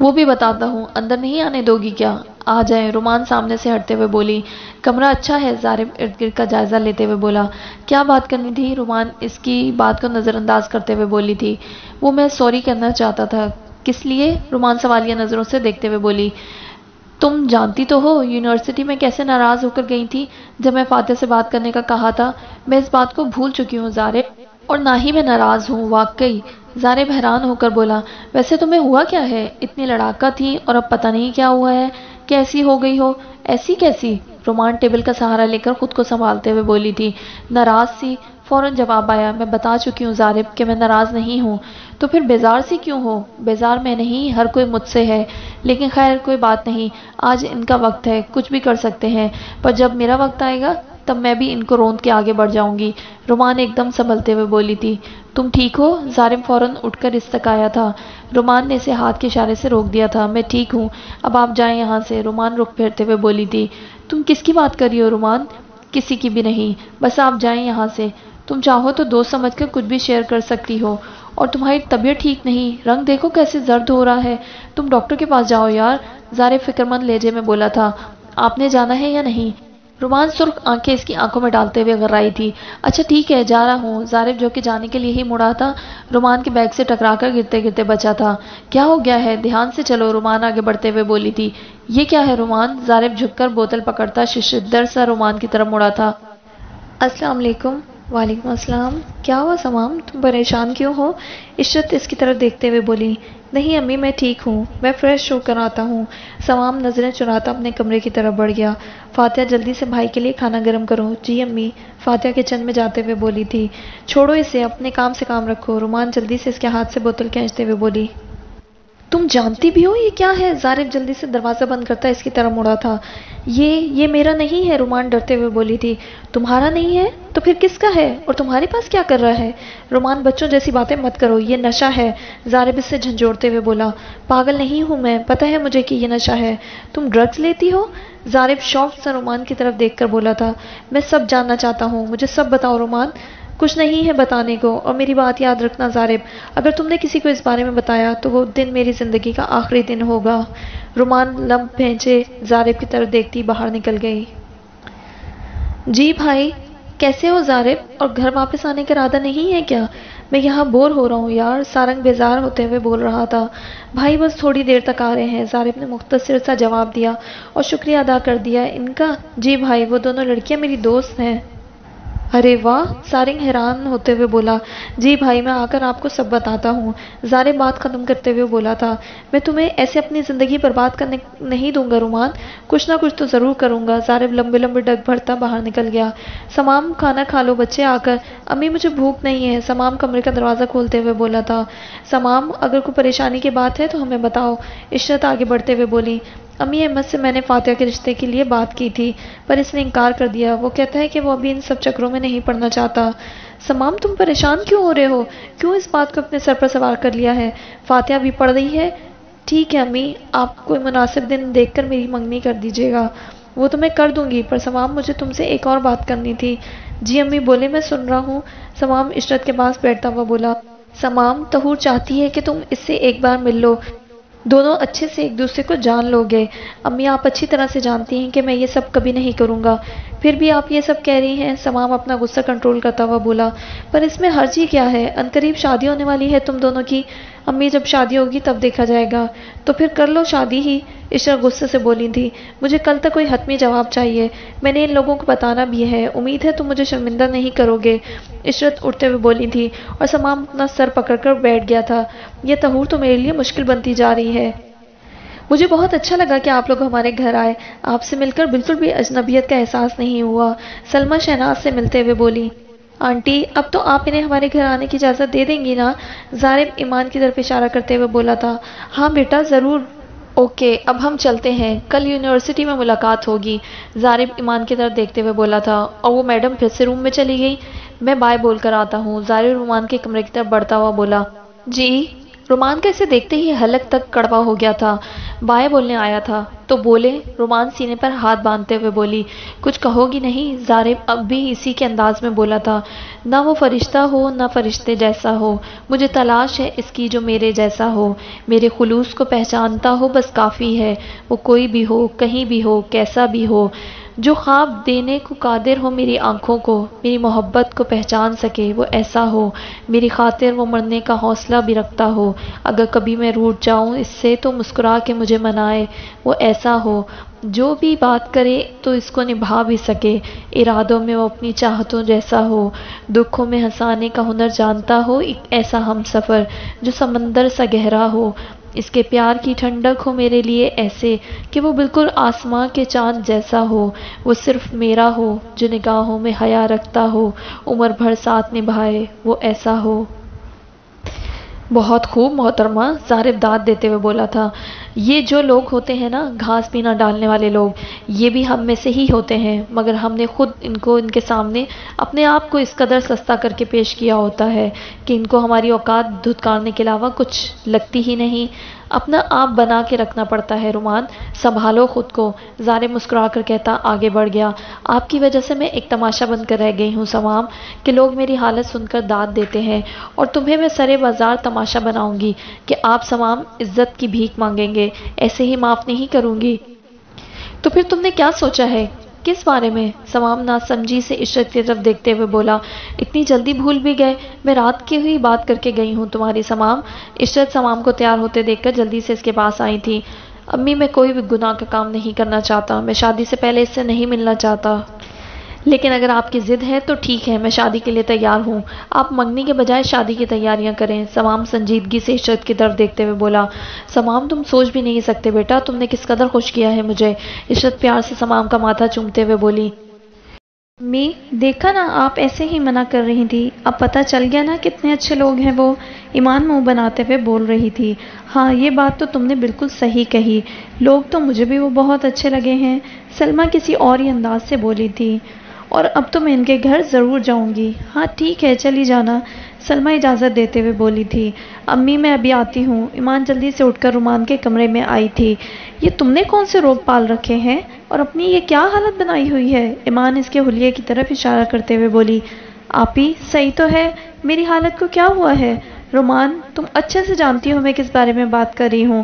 وہ بھی بتاتا ہوں، اندر نہیں آنے دو گی کیا؟ آ جائیں، رومان سامنے سے ہٹتے ہوئے بولی۔ کمرہ اچھا ہے، زارب ارد گرد کا جائزہ لیتے ہوئے بولا۔ کیا بات کرنی تھی؟ رومان اس کی بات کو نظر انداز کرتے ہوئے بولی تھی۔ وہ میں سوری کرنا چاہتا تھا۔ کس لیے؟ رومان سوالیہ نظروں سے دیکھتے ہوئے بولی۔ تم جانتی تو ہو یونیورسٹی میں کیسے ناراض ہو کر گئی تھی جب میں فاتح سے بات کرنے کا کہا تھا۔ میں اس بات کو بھول چکی ہوں زارب، اور نہ ہی میں ناراض ہوں واقعی۔ زارب حیران ہو کر بولا۔ ویسے تمہیں ہوا کیا ہے؟ اتنی لڑاکا تھی اور اب پتہ نہیں کیا ہوا ہے، کیسی ہو گئی ہو؟ ایسی کیسی؟ رومان ٹیبل کا سہارا لے کر خود کو سنبھالتے ہوئے بولی تھی۔ ناراض سی؟ فوراً جواب آیا۔ میں بتا چکی ہوں زارب کہ میں ناراض نہیں ہوں۔ تو پھر بیزار سی کیوں ہو؟ بیزار میں نہیں، ہر کوئی مجھ سے ہے، لیکن خیر کوئی بات نہیں، آج ان کا وقت ہے، کچھ بھی کر سکتے ہیں، پر جب میرا وقت آئے گا تب میں بھی ان کو روند کے آگے بڑھ جاؤں گی۔ رومان ایک دم سنبھلتے ہوئے بولی تھی۔ تم ٹھیک ہو؟ زارب فوراً اٹھ کر اس تک آیا تھا۔ رومان نے اسے ہاتھ کے اشارے سے روک دیا تھا۔ میں ٹھیک ہوں، اب آپ جائیں یہاں سے، رومان رخ پھیرتے ہوئے بولی تھی۔ تم کس کی بات کر رہی ہو رومان؟ کسی کی بھی نہیں، بس آپ جائیں یہاں سے۔ تم چاہو تو دوست سمجھ کر کچھ بھی شیئر کر سکتی ہو، اور تمہاری طبیعت ٹھیک نہیں، رنگ دیکھو کیسے زرد ہو رہا ہے، تم ڈاکٹر کے پاس جاؤ یار، زارب فکرمند لہجے میں بولا تھا۔ آپ نے جانا ہے یا نہیں؟ رومان سرخ آنکھیں اس کی آنکھوں میں ڈالتے ہوئے غرائی تھی۔ اچھا ٹھیک ہے، جا رہا ہوں۔ زارب جو کہ جانے کے لیے ہی مڑا تھا، رومان کے بیگ سے ٹکرا کر گرتے گرتے بچا تھا۔ کیا ہو گیا ہے؟ دھیان سے چلو، رومان آگے بڑھتے ہوئے بولی تھی۔ یہ کیا ہے رومان؟ زارب جھک کر بوتل پکڑتا ششدر سا رومان کی طرف مڑا تھا۔ السلام علیکم۔ وعلیکم السلام۔ کیا ہوا سمام، تم پریشان کیوں ہو؟ عشرت اس کی طرف دیکھتے ہوئے بولی۔ نہیں امی، میں ٹھیک ہوں، میں فریش ہو کر آتا ہوں۔ سمام نظریں چراتا اپنے کمرے کی طرف بڑھ گیا۔ فاتحہ جلدی سے بھائی کے لیے کھانا گرم کرو۔ جی امی، فاتحہ کچن میں جاتے ہوئے بولی تھی۔ چھوڑو اسے، اپنے کام سے کام رکھو، رومان جلدی سے اس کے ہاتھ سے بوتل کھینچتے ہوئے بولی۔ تم جانتی بھی ہو یہ کیا ہے؟ زارب جلدی سے دروازہ بند کرتا اس کی طرف مڑا تھا۔ یہ میرا نہیں ہے، رومان ڈرتے ہوئے بولی تھی۔ تمہارا نہیں ہے تو پھر کس کا ہے؟ اور تمہارے پاس کیا کر رہا ہے؟ رومان بچوں جیسی باتیں مت کرو، یہ نشہ ہے، زارب اس سے جھنجھوڑتے ہوئے بولا۔ پاگل نہیں ہوں میں، پتہ ہے مجھے کہ یہ نشہ ہے۔ تم ڈرگز لیتی ہو؟ زارب شوق سے رومان کی طرف دیکھ کر بولا تھا۔ میں سب جاننا چاہتا ہوں، مجھے سب بتاؤ رومان۔ کچھ نہیں ہے بتانے کو، اور میری بات یاد رکھنا زارب، اگر تم نے کسی کو اس بارے میں بتایا تو وہ دن میری زندگی کا آخری دن ہوگا۔ رومان لب بھینچے زارب کی طرف دیکھتی باہر نکل گئی۔ جی بھائی، کیسے ہو زارب؟ اور گھر واپس آنے کا ارادہ نہیں ہے کیا؟ میں یہاں بور ہو رہا ہوں یار، سارنگ بیزار ہوتے ہوئے بول رہا تھا۔ بھائی بس تھوڑی دیر تک آ رہے ہیں، زارب نے مختصر سا جواب دیا اور شکریہ ادا کر دیا ان کا۔ جی بھائی، وہ دونوں لڑکیاں میری دوست ہیں۔ ارے واہ، سارنگ حیران ہوتے ہوئے بولا۔ جی بھائی، میں آ کر آپ کو سب بتاتا ہوں، زارب بات ختم کرتے ہوئے بولا تھا۔ میں تمہیں ایسے اپنی زندگی برباد کرنے نہیں دوں گا رومان، کچھ نہ کچھ تو ضرور کروں گا۔ زارب لمبے لمبے ڈگ بھرتا باہر نکل گیا۔ سمام کھانا کھا لو بچے آ کر۔ امی مجھے بھوک نہیں ہے، سمام کمرے کا دروازہ کھولتے ہوئے بولا تھا۔ سمام اگر کوئی پریشانی کی بات ہے تو ہمیں بتاؤ، عشرت آگے بڑھتے ہوئے بولی۔ امی احمد سے میں نے فاتحہ کے رشتے کے لیے بات کی تھی، پر اس نے انکار کر دیا، وہ کہتا ہے کہ وہ ابھی ان سب چکروں میں نہیں پڑنا چاہتا۔ سمام تم پریشان کیوں ہو رہے ہو؟ کیوں اس بات کو اپنے سر پر سوار کر لیا ہے؟ فاتحہ بھی پڑھ رہی ہے۔ ٹھیک ہے امی، آپ کوئی مناسب دن دیکھ کر میری منگنی کر دیجیے گا، وہ تو میں کر دوں گی، پر سمام مجھے تم سے ایک اور بات کرنی تھی۔ جی امی بولے، میں سن رہا ہوں، سمام عشرت کے پاس بیٹھتا ہوا بولا۔ سمام طہور چاہتی ہے کہ تم اس سے ایک بار مل لو، دونوں اچھے سے ایک دوسرے کو جان لو گے۔ امی آپ اچھی طرح سے جانتی ہیں کہ میں یہ سب کبھی نہیں کروں گا، پھر بھی آپ یہ سب کہہ رہی ہیں۔ سمام اپنا غصہ کنٹرول کرتا ہوا بولا، پر اس میں حرج ہی کیا ہے؟ عنقریب شادی ہونے والی ہے تم دونوں کی۔ امی جب شادی ہوگی تب دیکھا جائے گا، تو پھر کر لو شادی ہی۔ عشرت غصے سے بولی تھی، مجھے کل تک کوئی حتمی جواب چاہیے، میں نے ان لوگوں کو بتانا بھی ہے، امید ہے تم مجھے شرمندہ نہیں کرو گے۔ عشرت اٹھتے ہوئے بولی تھی اور سمام اپنا سر پکڑ کر بیٹھ گیا تھا۔ یہ تہور تو میرے لیے مشکل بنتی جا رہی ہے۔ مجھے بہت اچھا لگا کہ آپ لوگ ہمارے گھر آئے، آپ سے مل کر بالکل بھی اجنبیت کا احساس نہیں ہوا۔ سلمیٰ شہناز سے ملتے ہوئے بولی، آنٹی اب تو آپ انہیں ہمارے گھر آنے کی اجازت دے دیں گی نا؟ زارب ایمان کی طرف اشارہ کرتے ہوئے بولا تھا، ہاں بیٹا ضرور۔ اوکے اب ہم چلتے ہیں، کل یونیورسٹی میں ملاقات ہوگی۔ زارب ایمان کی طرف دیکھتے ہوئے بولا تھا، اور وہ میڈم پھر سے روم میں چلی گئی۔ میں بائے بول کر آتا ہوں۔ زارب رومان کے کمرے کی طرف بڑھتا ہوا بولا، جی۔ رومان کا اسے دیکھتے ہی حلق تک کڑوا ہو گیا تھا۔ بائے بولنے آیا تھا تو بولے۔ رومان سینے پر ہاتھ باندھتے ہوئے بولی، کچھ کہو گی نہیں؟ زارب اب بھی اسی کے انداز میں بولا تھا، نہ وہ فرشتہ ہو نہ فرشتے جیسا ہو، مجھے تلاش ہے اس کی جو میرے جیسا ہو، میرے خلوص کو پہچانتا ہو بس کافی ہے، وہ کوئی بھی ہو، کہیں بھی ہو، کیسا بھی ہو، جو خواب دینے کو قادر ہو میری آنکھوں کو، میری محبت کو پہچان سکے، وہ ایسا ہو، میری خاطر وہ مرنے کا حوصلہ بھی رکھتا ہو، اگر کبھی میں روٹھ جاؤں اس سے تو مسکرا کے مجھے منائے، وہ ایسا ہو، جو بھی بات کرے تو اس کو نبھا بھی سکے، ارادوں میں وہ اپنی چاہتوں جیسا ہو، دکھوں میں ہنسانے کا ہنر جانتا ہو، ایک ایسا ہم سفر جو سمندر سا گہرا ہو، اس کے پیار کی ٹھنڈک ہو میرے لیے ایسے کہ وہ بالکل آسماں کے چاند جیسا ہو، وہ صرف میرا ہو، جو نگاہوں میں حیا رکھتا ہو، عمر بھر ساتھ نبھائے، وہ ایسا ہو۔ بہت خوب محترمہ، زارب داد دیتے ہوئے بولا تھا، یہ جو لوگ ہوتے ہیں نا گھاس بھی نہ ڈالنے والے لوگ، یہ بھی ہم میں سے ہی ہوتے ہیں، مگر ہم نے خود ان کے سامنے اپنے آپ کو اس قدر سستا کر کے پیش کیا ہوتا ہے کہ ان کو ہماری اوقات دھتکارنے کے علاوہ کچھ لگتی ہی نہیں۔ اپنا آپ بنا کے رکھنا پڑتا ہے رومان، سنبھالو خود کو۔ زارب مسکرا کر کہتا آگے بڑھ گیا، آپ کی وجہ سے میں ایک تماشا بن کر رہ گئی ہوں سمام، کہ لوگ میری حالت سن کر داد دیتے ہیں، اور تمہیں میں سرے بازار تماشا بناؤں گی کہ آپ سمام عزت کی بھیک مانگیں گے، ایسے ہی معاف نہیں کروں گی۔ تو پھر تم نے کیا سوچا ہے؟ کس بارے میں؟ سمام ناسمجھی سے عشرت کی طرف دیکھتے ہوئے بولا، اتنی جلدی بھول بھی گئے؟ میں رات کی ہوئی بات کر کے گئی ہوں تمہاری سمام۔ عشرت سمام کو تیار ہوتے دیکھ کر جلدی سے اس کے پاس آئی تھی۔ امی میں کوئی بھی گناہ کا کام نہیں کرنا چاہتا، میں شادی سے پہلے اس سے نہیں ملنا چاہتا، لیکن اگر آپ کی ضد ہے تو ٹھیک ہے، میں شادی کے لیے تیار ہوں، آپ منگنی کے بجائے شادی کی تیاریاں کریں۔ سمام سنجیدگی سے عشرت کی طرف دیکھتے ہوئے بولا، سمام تم سوچ بھی نہیں سکتے بیٹا تم نے کس قدر خوش کیا ہے مجھے۔ عشرت پیار سے سمام کا ماتھا چومتے ہوئے بولی، امی دیکھا نا آپ ایسے ہی منع کر رہی تھی، اب پتہ چل گیا نا کتنے اچھے لوگ ہیں وہ۔ ایمان منہ بناتے ہوئے بول رہی تھی، ہاں یہ بات تو تم نے بالکل صحیح کہی، لوگ تو مجھے بھی وہ بہت اچھے لگے ہیں۔ سلمیٰ کسی اور ہی انداز سے بولی تھی، اور اب تو میں ان کے گھر ضرور جاؤں گی۔ ہاں ٹھیک ہے چلی جانا، سلمیٰ اجازت دیتے ہوئے بولی تھی۔ امی میں ابھی آتی ہوں۔ ایمان جلدی سے اٹھ کر رومان کے کمرے میں آئی تھی۔ یہ تم نے کون سے روگ پال رکھے ہیں اور اپنی یہ کیا حالت بنائی ہوئی ہے؟ ایمان اس کے حلیے کی طرف اشارہ کرتے ہوئے بولی، آپی صحیح تو ہے، میری حالت کو کیا ہوا ہے؟ رومان تم اچھے سے جانتی ہو میں کس بارے میں بات کر رہی ہوں۔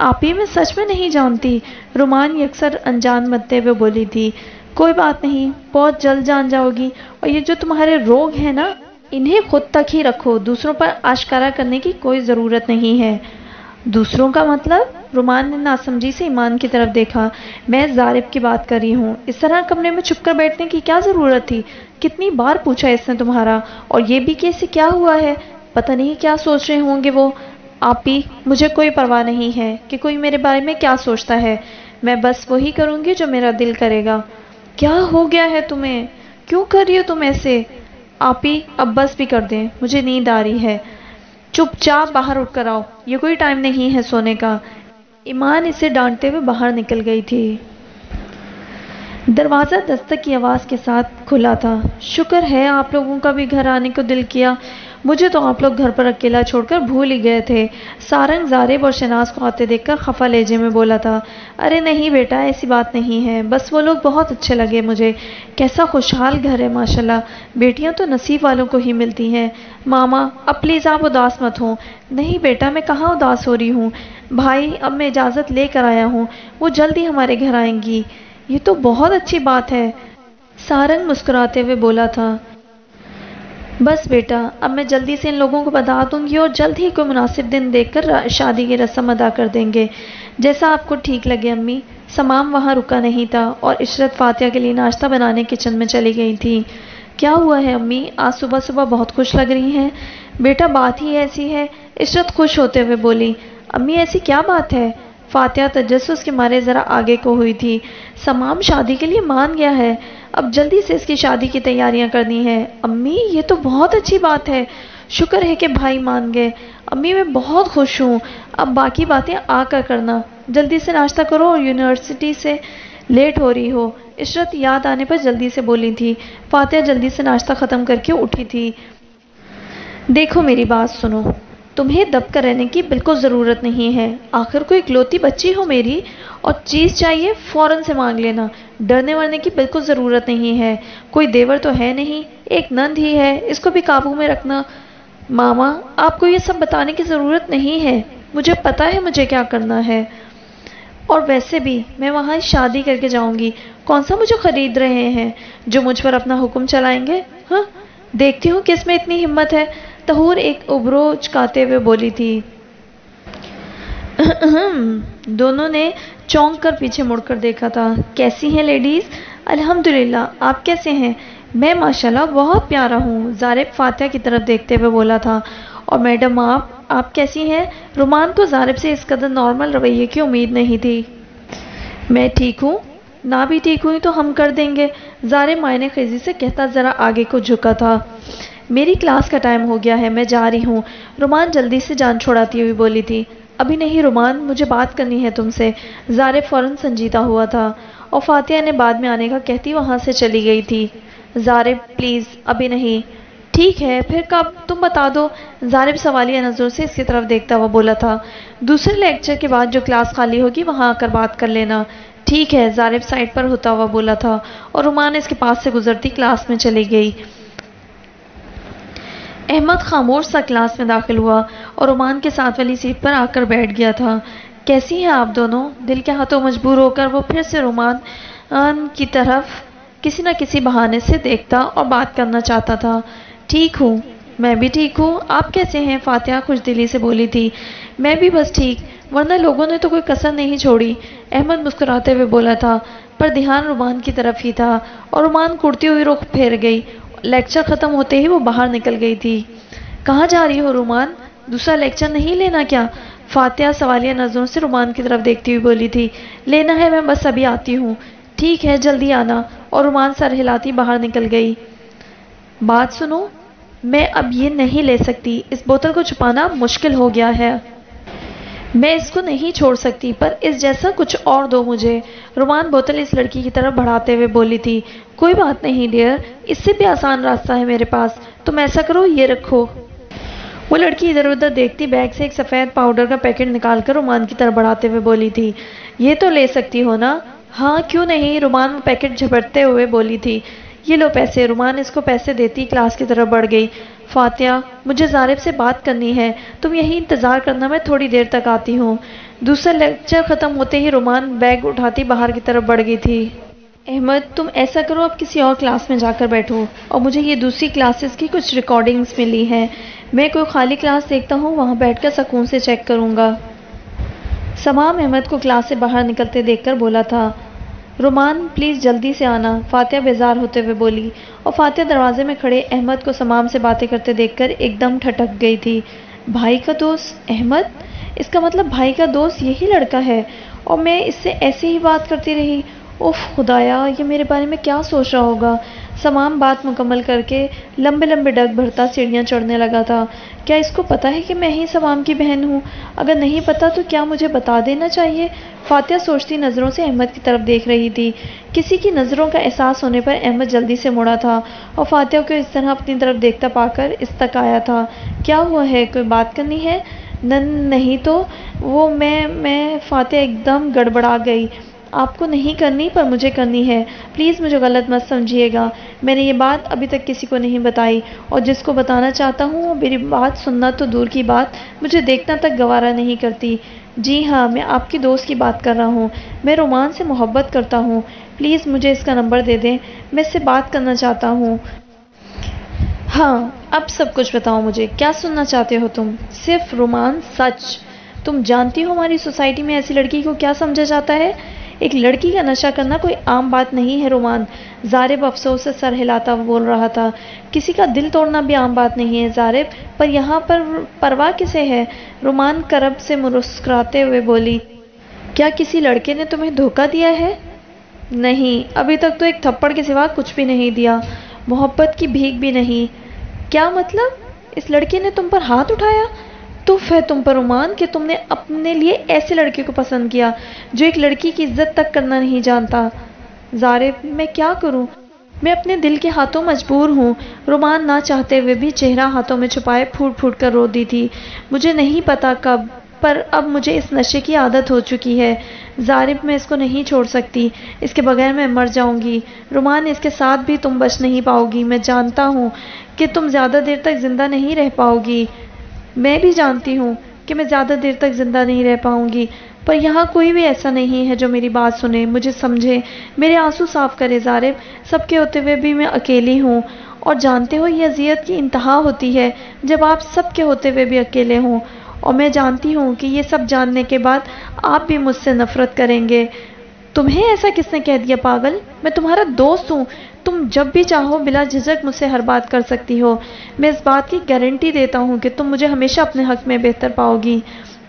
آپی میں سچ میں نہیں جانتی، رومان یکسر انجان بنتے ہوئے بولی تھی۔ کوئی بات نہیں، بہت جلد جان جاؤ گی، اور یہ جو تمہارے روگ ہیں نا انہیں خود تک ہی رکھو، دوسروں پر آشکارا کرنے کی کوئی ضرورت نہیں ہے۔ دوسروں کا مطلب؟ رومان نے ناسمجھی سے ایمان کی طرف دیکھا، میں زارب کی بات کر رہی ہوں، اس طرح کمرے میں چھپ کر بیٹھنے کی کیا ضرورت تھی؟ کتنی بار پوچھا اس نے تمہارا، اور یہ بھی کہ اسے کیا ہوا ہے؟ پتہ نہیں کیا سوچ رہے ہوں گے وہ۔ آپی مجھے کوئی پرواہ نہیں ہے کہ کوئی میرے بارے میں کیا سوچتا ہے، میں بس وہی کروں گی جو میرا دل کرے گا۔ کیا ہو گیا ہے تمہیں؟ کیوں کر رہی ہو تم ایسے؟ آپی اب بس بھی کر دیں، مجھے نیند آ رہی ہے، چپ چاپ باہر اٹھ کر آؤ، یہ کوئی ٹائم نہیں ہے سونے کا۔ ایمان اسے ڈانٹتے ہوئے باہر نکل گئی تھی۔ دروازہ دستک کی آواز کے ساتھ کھلا تھا۔ شکر ہے آپ لوگوں کا بھی گھر آنے کو دل کیا، مجھے تو آپ لوگ گھر پر اکیلا چھوڑ کر بھول ہی گئے تھے۔ سارنگ زارب اور شہناز کو آتے دیکھ کر خفا لہجے میں بولا تھا، ارے نہیں بیٹا ایسی بات نہیں ہے، بس وہ لوگ بہت اچھے لگے مجھے، کیسا خوشحال گھر ہے ماشاءاللہ، بیٹیاں تو نصیب والوں کو ہی ملتی ہیں۔ ماما اب پلیز آپ اداس مت ہوں۔ نہیں بیٹا میں کہاں اداس ہو رہی ہوں، بھائی اب میں اجازت لے کر آیا ہوں، وہ جلد ہی ہمارے گھر آئیں گی۔ یہ تو بہت اچھی بات ہے، سارنگ مسکراتے ہوئے بولا تھا۔ بس بیٹا، اب میں جلدی سے ان لوگوں کو بتا دوں گی اور جلد ہی کوئی مناسب دن دیکھ کر شادی کی رسم ادا کر دیں گے، جیسا آپ کو ٹھیک لگے امی۔ سمام وہاں رکا نہیں تھا اور عشرت فاتحہ کے لیے ناشتہ بنانے کچن میں چلی گئی تھی۔ کیا ہوا ہے امی؟ آج صبح صبح بہت خوش لگ رہی ہیں۔ بیٹا بات ہی ایسی ہے، عشرت خوش ہوتے ہوئے بولی۔ امی ایسی کیا بات ہے؟ فاتحہ تجسس کے مارے ذرا آگے کو ہوئی تھی۔ سمام شادی کے لیے مان گیا ہے، اب جلدی سے اس کی شادی کی تیاریاں کرنی ہیں۔ امی یہ تو بہت اچھی بات ہے، شکر ہے کہ بھائی مان گئے۔ امی میں بہت خوش ہوں، اب باقی باتیں آ کر کرنا، جلدی سے ناشتہ کرو اور یونیورسٹی سے لیٹ ہو رہی ہو۔ عشرت یاد آنے پر جلدی سے بولی تھی۔ فاتحہ جلدی سے ناشتہ ختم کر کے اٹھی تھی۔ دیکھو میری بات سنو، تمہیں دب کر رہنے کی بالکل ضرورت نہیں ہے، آخر کوئی اکلوتی بچی ہو میری، اور چیز چاہیے فوراً سے مانگ لینا، ڈرنے ورنے کی بالکل ضرورت نہیں ہے۔ کوئی دیور تو ہے نہیں، ایک نند ہی ہے، اس کو بھی قابو میں رکھنا۔ ماما آپ کو یہ سب بتانے کی ضرورت نہیں ہے، مجھے پتا ہے مجھے کیا کرنا ہے، اور ویسے بھی میں وہاں شادی کر کے جاؤں گی، کون سا مجھے خرید رہے ہیں جو مجھ پر اپنا حکم چلائیں گے؟ ہاں دیکھتی ہوں کس میں اتنی ہمت ہے، طہور ایک ابرو چکاتے ہوئے بولی تھی۔ دونوں نے چونک کر پیچھے مڑ کر دیکھا تھا۔ کیسی ہیں لیڈیز؟ الحمدللہ، آپ کیسے ہیں؟ میں ماشاءاللہ بہت پیارا ہوں، زارب فاتحہ کی طرف دیکھتے ہوئے بولا تھا۔ اور میڈم آپ کیسی ہیں؟ رومان کو زارب سے اس قدر نارمل رویے کی امید نہیں تھی۔ میں ٹھیک ہوں، نہ بھی ٹھیک ہوئی تو ہم کر دیں گے، زارب معائنہ خیزی سے کہتا ذرا آگے کو جھکا تھا۔ میری کلاس کا ٹائم ہو گیا ہے، میں جا رہی ہوں، رومان جلدی سے جان چھوڑاتی ہوئی بولی تھی۔ ابھی نہیں رومان، مجھے بات کرنی ہے تم سے، زارب فوراً سنجیدہ ہوا تھا، اور فاتحہ نے بعد میں آنے کا کہتی وہاں سے چلی گئی تھی۔ زارب پلیز ابھی نہیں۔ ٹھیک ہے پھر کب، تم بتا دو، زارب سوالیہ نظروں سے اس کی طرف دیکھتا ہوا بولا تھا۔ دوسرے لیکچر کے بعد جو کلاس خالی ہوگی وہاں آ کر بات کر لینا۔ ٹھیک ہے، زارب سائڈ پر ہوتا ہوا بولا تھا، اور رومان اس کے پاس سے گزرتی کلاس میں چلی گئی۔ احمد خاموش سا کلاس میں داخل ہوا اور رومان کے ساتھ والی سیٹ پر آ کر بیٹھ گیا تھا۔ کیسی ہیں آپ دونوں؟ دل کے ہاتھوں مجبور ہو کر وہ پھر سے رومان کی طرف کسی نہ کسی بہانے سے دیکھتا اور بات کرنا چاہتا تھا۔ ٹھیک ہوں، میں بھی ٹھیک ہوں، آپ کیسے ہیں؟ فاتحہ خوش دلی سے بولی تھی۔ میں بھی بس ٹھیک، ورنہ لوگوں نے تو کوئی کسر نہیں چھوڑی، احمد مسکراتے ہوئے بولا تھا، پر دھیان رومان کی طرف ہی تھا، اور رومان کرتی ہوئی رخ پھیر گئی۔ لیکچر ختم ہوتے ہی وہ باہر نکل گئی تھی۔ کہاں جا رہی ہو رومان؟ دوسرا لیکچر نہیں لینا کیا؟ فاتحہ سوالیہ نظروں سے رومان کی طرف دیکھتی ہوئی بولی تھی۔ لینا ہے، میں بس ابھی آتی ہوں۔ ٹھیک ہے جلدی آنا، اور رومان سر ہلاتی باہر نکل گئی۔ بات سنو، میں اب یہ نہیں لے سکتی، اس بوتل کو چھپانا مشکل ہو گیا ہے، میں اس کو نہیں چھوڑ سکتی، پر اس جیسا کچھ اور دو مجھے۔ رومان بوتل اس لڑکی کی طرف بڑھاتے ہوئے بولی تھی۔ کوئی بات نہیں ڈیئر، اس سے بھی آسان راستہ ہے میرے پاس، تم ایسا کرو یہ رکھو۔ وہ لڑکی ادھر ادھر دیکھتی بیگ سے ایک سفید پاؤڈر کا پیکٹ نکال کر رومان کی طرف بڑھاتے ہوئے بولی تھی۔ یہ تو لے سکتی ہو نا؟ ہاں کیوں نہیں، رومان پیکٹ جھپٹتے ہوئے بولی تھی۔ یہ لو پیسے، رومان اس کو پیسے دیتی کلاس کی طرف بڑھ گئی۔ فاتحہ مجھے زارب سے بات کرنی ہے، تم یہی انتظار کرنا، میں تھوڑی دیر تک آتی ہوں۔ دوسرا لیکچر ختم ہوتے ہی رومان بیگ اٹھاتی باہر کی طرف بڑھ گئی تھی۔ احمد تم ایسا کرو، اب کسی اور کلاس میں جا کر بیٹھو، اور مجھے یہ دوسری کلاسز کی کچھ ریکارڈنگز ملی ہیں، میں کوئی خالی کلاس دیکھتا ہوں وہاں بیٹھ کر سکون سے چیک کروں گا۔ سمام احمد کو کلاس سے باہر نکلتے دیکھ کر بولا تھا۔ رومان پلیز جلدی سے آنا، فاتحہ بیزار ہوتے ہوئے بولی، اور فاتحہ دروازے میں کھڑے احمد کو سمام سے باتیں کرتے دیکھ کر ایک دم ٹھٹک گئی تھی۔ بھائی کا دوست احمد؟ اس کا مطلب بھائی کا دوست یہی لڑکا ہے، اور میں اس سے ایسے ہی بات کرتی رہی۔ اف خدایا، یہ میرے بارے میں کیا سوچ رہا ہوگا؟ سمام بات مکمل کر کے لمبے لمبے ڈگ بھرتا سیڑھیاں چڑھنے لگا تھا۔ کیا اس کو پتا ہے کہ میں ہی سمام کی بہن ہوں؟ اگر نہیں پتا تو کیا مجھے بتا دینا چاہیے؟ فاتحہ سوچتی نظروں سے احمد کی طرف دیکھ رہی تھی۔ کسی کی نظروں کا احساس ہونے پر احمد جلدی سے مڑا تھا، اور فاتحہ کو اس طرح اپنی طرف دیکھتا پا کر اس تک آیا تھا۔ کیا ہوا ہے، کوئی بات کرنی ہے؟ نہیں تو وہ میں فاتحہ ایک دم گڑبڑا گئی۔ آپ کو نہیں کرنی پر مجھے کرنی ہے، پلیز مجھے غلط مت سمجھیے گا، میں نے یہ بات ابھی تک کسی کو نہیں بتائی، اور جس کو بتانا چاہتا ہوں وہ میری بات سننا تو دور کی بات مجھے دیکھنا تک گوارا نہیں کرتی۔ جی ہاں، میں آپ کی دوست کی بات کر رہا ہوں۔ میں رومان سے محبت کرتا ہوں، پلیز مجھے اس کا نمبر دے دیں، میں اس سے بات کرنا چاہتا ہوں۔ ہاں، اب سب کچھ بتاؤ مجھے، کیا سننا چاہتے ہو تم؟ صرف رومان، سچ؟ تم جانتی ہو ہماری سوسائٹی میں ایسی لڑکی کو کیا سمجھا جاتا ہے؟ ایک لڑکی کا نشہ کرنا کوئی عام بات نہیں ہے رومان۔ زارب افسوس سے سر ہلاتا بول رہا تھا۔ کسی کا دل توڑنا بھی عام بات نہیں ہے زارب، پر یہاں پر پرواہ کسے ہے؟ رومان کرب سے مسکراتے ہوئے بولی۔ کیا کسی لڑکے نے تمہیں دھوکہ دیا ہے؟ نہیں، ابھی تک تو ایک تھپڑ کے سوا کچھ بھی نہیں دیا، محبت کی بھیک بھی نہیں۔ کیا مطلب؟ اس لڑکے نے تم پر ہاتھ اٹھایا؟ تف ہے تم پر رومان کہ تم نے اپنے لیے ایسے لڑکے کو پسند کیا جو ایک لڑکی کی عزت تک کرنا نہیں جانتا۔ زارب، میں کیا کروں؟ میں اپنے دل کے ہاتھوں مجبور ہوں۔ رومان نہ چاہتے ہوئے بھی چہرہ ہاتھوں میں چھپائے پھوٹ پھوٹ کر رو دی تھی۔ مجھے نہیں پتا کب، پر اب مجھے اس نشے کی عادت ہو چکی ہے۔ زارب، میں اس کو نہیں چھوڑ سکتی، اس کے بغیر میں مر جاؤں گی۔ رومان، اس کے ساتھ بھی تم بچ نہیں پاؤ گی، میں جانتا ہوں کہ تم زیادہ دیر تک زندہ نہیں رہ پاؤ گی۔ میں بھی جانتی ہوں کہ میں زیادہ دیر تک زندہ نہیں رہ پاؤں گی، پر یہاں کوئی بھی ایسا نہیں ہے جو میری بات سنے، مجھے سمجھے، میرے آنسو صاف کرے۔ زارب، سب کے ہوتے ہوئے بھی میں اکیلی ہوں، اور جانتے ہو یہ اذیت کی انتہا ہوتی ہے جب آپ سب کے ہوتے ہوئے بھی اکیلے ہوں، اور میں جانتی ہوں کہ یہ سب جاننے کے بعد آپ بھی مجھ سے نفرت کریں گے۔ تمہیں ایسا کس نے کہہ دیا پاگل؟ میں تمہارا دوست ہوں، تم جب بھی چاہو بلا جھجک مجھ سے ہر بات کر سکتی ہو۔ میں اس بات کی گارنٹی دیتا ہوں کہ تم مجھے ہمیشہ اپنے حق میں بہتر پاؤ گی۔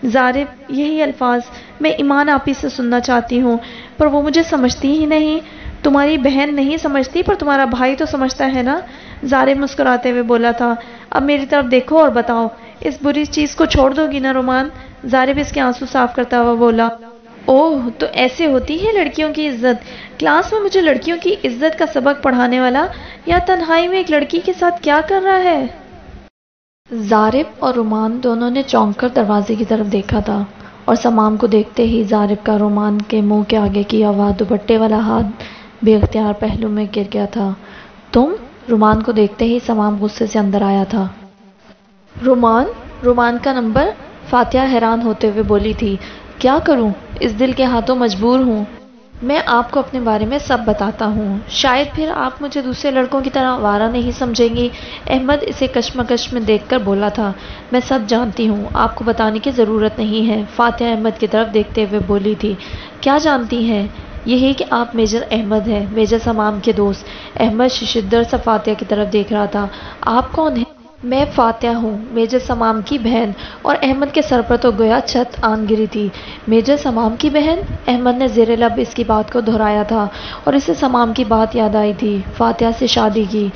زارب، یہی الفاظ میں ایمان آپی سے سننا چاہتی ہوں، پر وہ مجھے سمجھتی ہی نہیں۔ تمہاری بہن نہیں سمجھتی پر تمہارا بھائی تو سمجھتا ہے نا؟ زارب مسکراتے ہوئے بولا تھا۔ اب میری طرف دیکھو اور بتاؤ، اس بری چیز کو چھوڑ دو گی نا رومان؟ زارب اس کے آنسو صاف کرتا ہوا بولا۔ اوہ، تو ایسے ہوتی ہے لڑکیوں کی عزت؟ کلاس میں مجھے لڑکیوں کی عزت کا سبق پڑھانے والا یا تنہائی میں ایک لڑکی کے ساتھ کیا کر رہا ہے؟ زارب اور رومان دونوں نے چونک کر دروازے کی طرف دیکھا تھا، اور سمام کو دیکھتے ہی زارب کا رومان کے منہ کے آگے کیا ہوا دوپٹے والا ہاتھ بے اختیار پہلو میں گر گیا تھا۔ تم؟ رومان کو دیکھتے ہی سمام غصے سے اندر آیا تھا۔ رومان کا نمبر؟ فاتحہ حیران ہوتے ہوئے بولی تھی۔ کیا کروں؟ اس دل کے ہاتھوں مجبور ہوں۔ میں آپ کو اپنے بارے میں سب بتاتا ہوں، شاید پھر آپ مجھے دوسرے لڑکوں کی طرح آوارہ نہیں سمجھیں گی۔ احمد اسے کشمکش میں دیکھ کر بولا تھا۔ میں سب جانتی ہوں، آپ کو بتانے کی ضرورت نہیں ہے، فاتحہ احمد کی طرف دیکھتے ہوئے بولی تھی۔ کیا جانتی ہیں؟ یہی کہ آپ میجر احمد ہیں، میجر سمام کے دوست۔ احمد ششدر سے فاتحہ کی طرف دیکھ رہا تھا۔ آپ کون ہیں؟ میں فاتحہ ہوں، میجر سمام کی بہن۔ اور احمد کے سر پر تو گویا چھت آن گری تھی۔ میجر سمام کی بہن؟ احمد نے زیر لب اس کی بات کو دہرایا تھا، اور اسے سمام کی بات یاد آئی تھی، فاتحہ سے شادی کی۔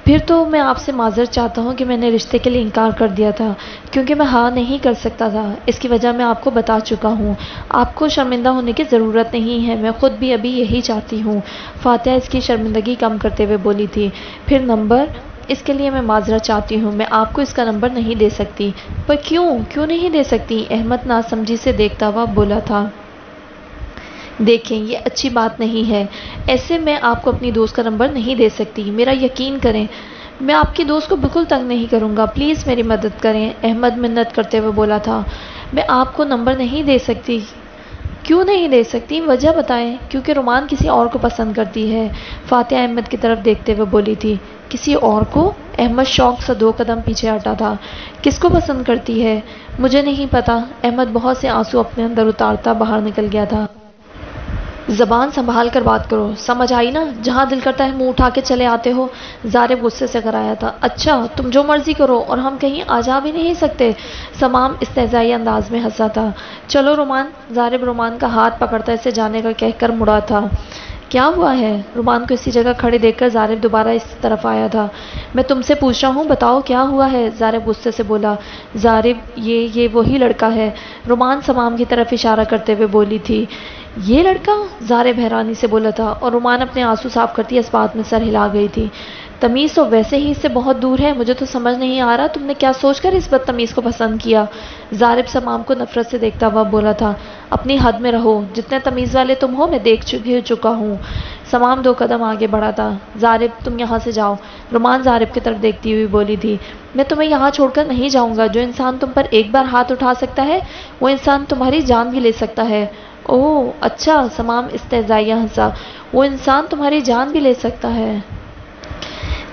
پھر تو میں آپ سے معذرت چاہتا ہوں کہ میں نے رشتے کے لیے انکار کر دیا تھا، کیونکہ میں ہاں نہیں کر سکتا تھا۔ اس کی وجہ میں آپ کو بتا چکا ہوں، آپ کو شرمندہ ہونے کی ضرورت نہیں ہے، میں خود بھی ابھی یہی چاہتی ہوں۔ فاتحہ اس کی شرمندگی کم کرتے ہوئے بولی تھی۔ پھر نمبر؟ اس کے لیے میں معذرت چاہتی ہوں، میں آپ کو اس کا نمبر نہیں دے سکتی۔ پر کیوں نہیں دے سکتی؟ احمد ناسمجھی سے دیکھتا ہوا بولا تھا۔ دیکھیں، یہ اچھی بات نہیں ہے، ایسے میں آپ کو اپنی دوست کا نمبر نہیں دے سکتی، میرا یقین کریں، میں آپ کی دوست کو بالکل تنگ نہیں کروں گا، پلیز میری مدد کریں، احمد منت کرتے ہوئے بولا تھا۔ میں آپ کو نمبر نہیں دے سکتی۔ کیوں نہیں دے سکتی؟ وجہ بتائیں۔ کیونکہ رومان کسی اور کو پسند کرتی ہے، فاتحہ احمد کی طرف دیکھتے ہوئے بولی تھی۔ کسی اور کو؟ احمد شوق سے 2 قدم پیچھے ہٹا تھا۔ کس کو پسند کرتی ہے؟ مجھے نہیں پتا۔ احمد بہت سے آنسو اپنے اندر اتارتا باہر نکل گیا تھا۔ زبان سنبھال کر بات کرو، سمجھ آئی نا؟ جہاں دل کرتا ہے منہ اٹھا کے چلے آتے ہو۔ زارب غصے سے کرایا تھا۔ اچھا، تم جو مرضی کرو، اور ہم کہیں آ جا بھی نہیں سکتے؟ سمام استہزائی انداز میں ہنسا تھا۔ چلو رومان۔ زارب رومان کا ہاتھ پکڑتا اسے جانے کا کہہ کر مڑا تھا۔ کیا ہوا ہے؟ رومان کو اسی جگہ کھڑے دیکھ کر زارب دوبارہ اس طرف آیا تھا۔ میں تم سے پوچھ رہا ہوں، بتاؤ کیا ہوا ہے؟ زارب غصے سے بولا۔ زارب، یہ وہی لڑکا ہے، رومان سمام کی طرف اشارہ کرتے ہوئے بولی تھی۔ یہ لڑکا؟ زارب حیرانی سے بولا تھا، اور رومان اپنے آنسو صاف کرتی اس بات میں سر ہلا گئی تھی۔ تمیز تو ویسے ہی اس سے بہت دور ہے، مجھے تو سمجھ نہیں آ رہا تم نے کیا سوچ کر اس بدتمیز کو پسند کیا؟ زارب سمام کو نفرت سے دیکھتا ہوا بولا تھا۔ اپنی حد میں رہو، جتنے تمیز والے تم ہو میں دیکھ چکا ہوں۔ سمام 2 قدم آگے بڑھا تھا۔ زارب تم یہاں سے جاؤ، رومان زارب کی طرف دیکھتی ہوئی بولی تھی۔ میں تمہیں یہاں چھوڑ کر نہیں جاؤں گا۔ جو انسان تم پر ایک بار ہاتھ اٹھا سکتا ہے وہ انسان تمہاری جان بھی لے سکتا ہے۔ اوہ اچھا، سمام استہزائیہ ہنسا۔ وہ انسان تمہاری جان بھی لے سکتا ہے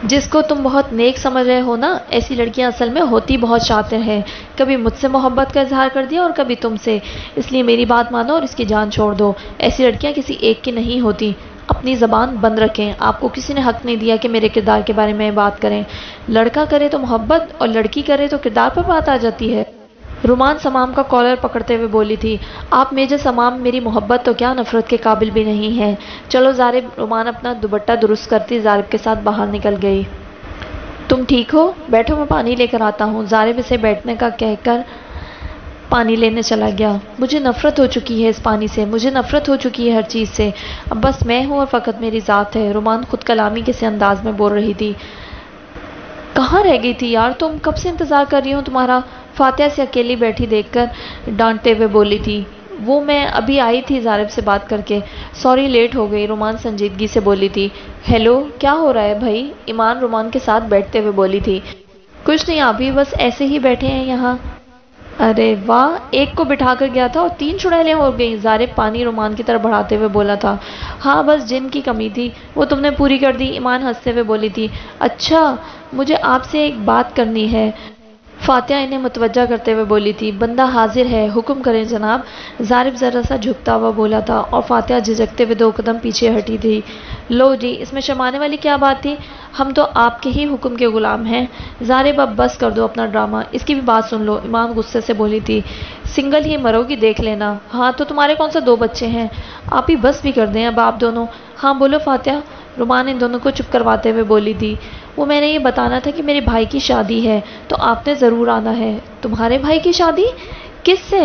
جس کو تم بہت نیک سمجھ رہے ہو نا؟ ایسی لڑکیاں اصل میں ہوتی بہت شاطر ہیں۔ کبھی مجھ سے محبت کا اظہار کر دیا اور کبھی تم سے، اس لیے میری بات مانو اور اس کی جان چھوڑ دو۔ ایسی لڑکیاں کسی ایک کی نہیں ہوتی۔ اپنی زبان بند رکھیں، آپ کو کسی نے حق نہیں دیا کہ میرے کردار کے بارے میں بات کریں۔ لڑکا کرے تو محبت اور لڑکی کرے تو کردار پر بات آ جاتی ہے۔ رومان سمام کا کالر پکڑتے ہوئے بولی تھی۔ آپ میجر سمام میری محبت تو کیا نفرت کے قابل بھی نہیں ہے۔ چلو زارب، رومان اپنا دوپٹہ درست کرتی زارب کے ساتھ باہر نکل گئی۔ تم ٹھیک ہو؟ بیٹھو میں پانی لے کر آتا ہوں۔ زارب اسے بیٹھنے کا کہہ کر پانی لینے چلا گیا۔ مجھے نفرت ہو چکی ہے اس پانی سے، مجھے نفرت ہو چکی ہے ہر چیز سے۔ اب بس میں ہوں اور فقط میری ذات ہے۔ رومان خود کلامی کسی انداز میں بول رہی تھی۔ کہاں رہ گئی تھی یار تم؟ کب سے انتظار کر رہی ہوں تمہارا۔ فاتحہ سے اکیلی بیٹھی دیکھ کر ڈانٹتے ہوئے بولی تھی۔ وہ میں ابھی آئی تھی زارب سے بات کر کے، سوری لیٹ ہو گئی، رومان سنجیدگی سے بولی تھی۔ ہیلو، کیا ہو رہا ہے بھائی؟ ایمان رومان کے ساتھ بیٹھتے ہوئے بولی تھی۔ کچھ نہیں آپ بھی بس ایسے ہی بیٹھے ہیں یہاں۔ ارے واہ، ایک کو بٹھا کر گیا تھا اور 3 چڑیلیں ہو گئیں۔ زارب پانی رومان کی طرف بڑھاتے ہوئے بولا تھا۔ ہاں بس جن کی کمی تھی وہ تم نے پوری کر دی، ایمان ہنستے ہوئے بولی تھی۔ اچھا، مجھے آپ سے ایک بات کرنی ہے، فاتحہ انہیں متوجہ کرتے ہوئے بولی تھی۔ بندہ حاضر ہے، حکم کریں جناب، زارب ذرا سا جھکتا ہوا بولا تھا اور فاتحہ جھجکتے ہوئے 2 قدم پیچھے ہٹی تھی۔ لو جی، اس میں شرمانے والی کیا بات تھی؟ ہم تو آپ کے ہی حکم کے غلام ہیں۔ زارب اب بس کر دو اپنا ڈرامہ، اس کی بھی بات سن لو، ایمان غصے سے بولی تھی۔ سنگل ہی مرو گی دیکھ لینا۔ ہاں تو تمہارے کون سے 2 بچے ہیں؟ آپ ہی بس بھی کر دیں اب آپ دونوں۔ ہاں بولو فاتحہ، رومان ان دونوں کو چپ کرواتے ہوئے بولی تھی۔ وہ میں نے یہ بتانا تھا کہ میرے بھائی کی شادی ہے تو آپ نے ضرور آنا ہے۔ تمہارے بھائی کی شادی؟ کس سے؟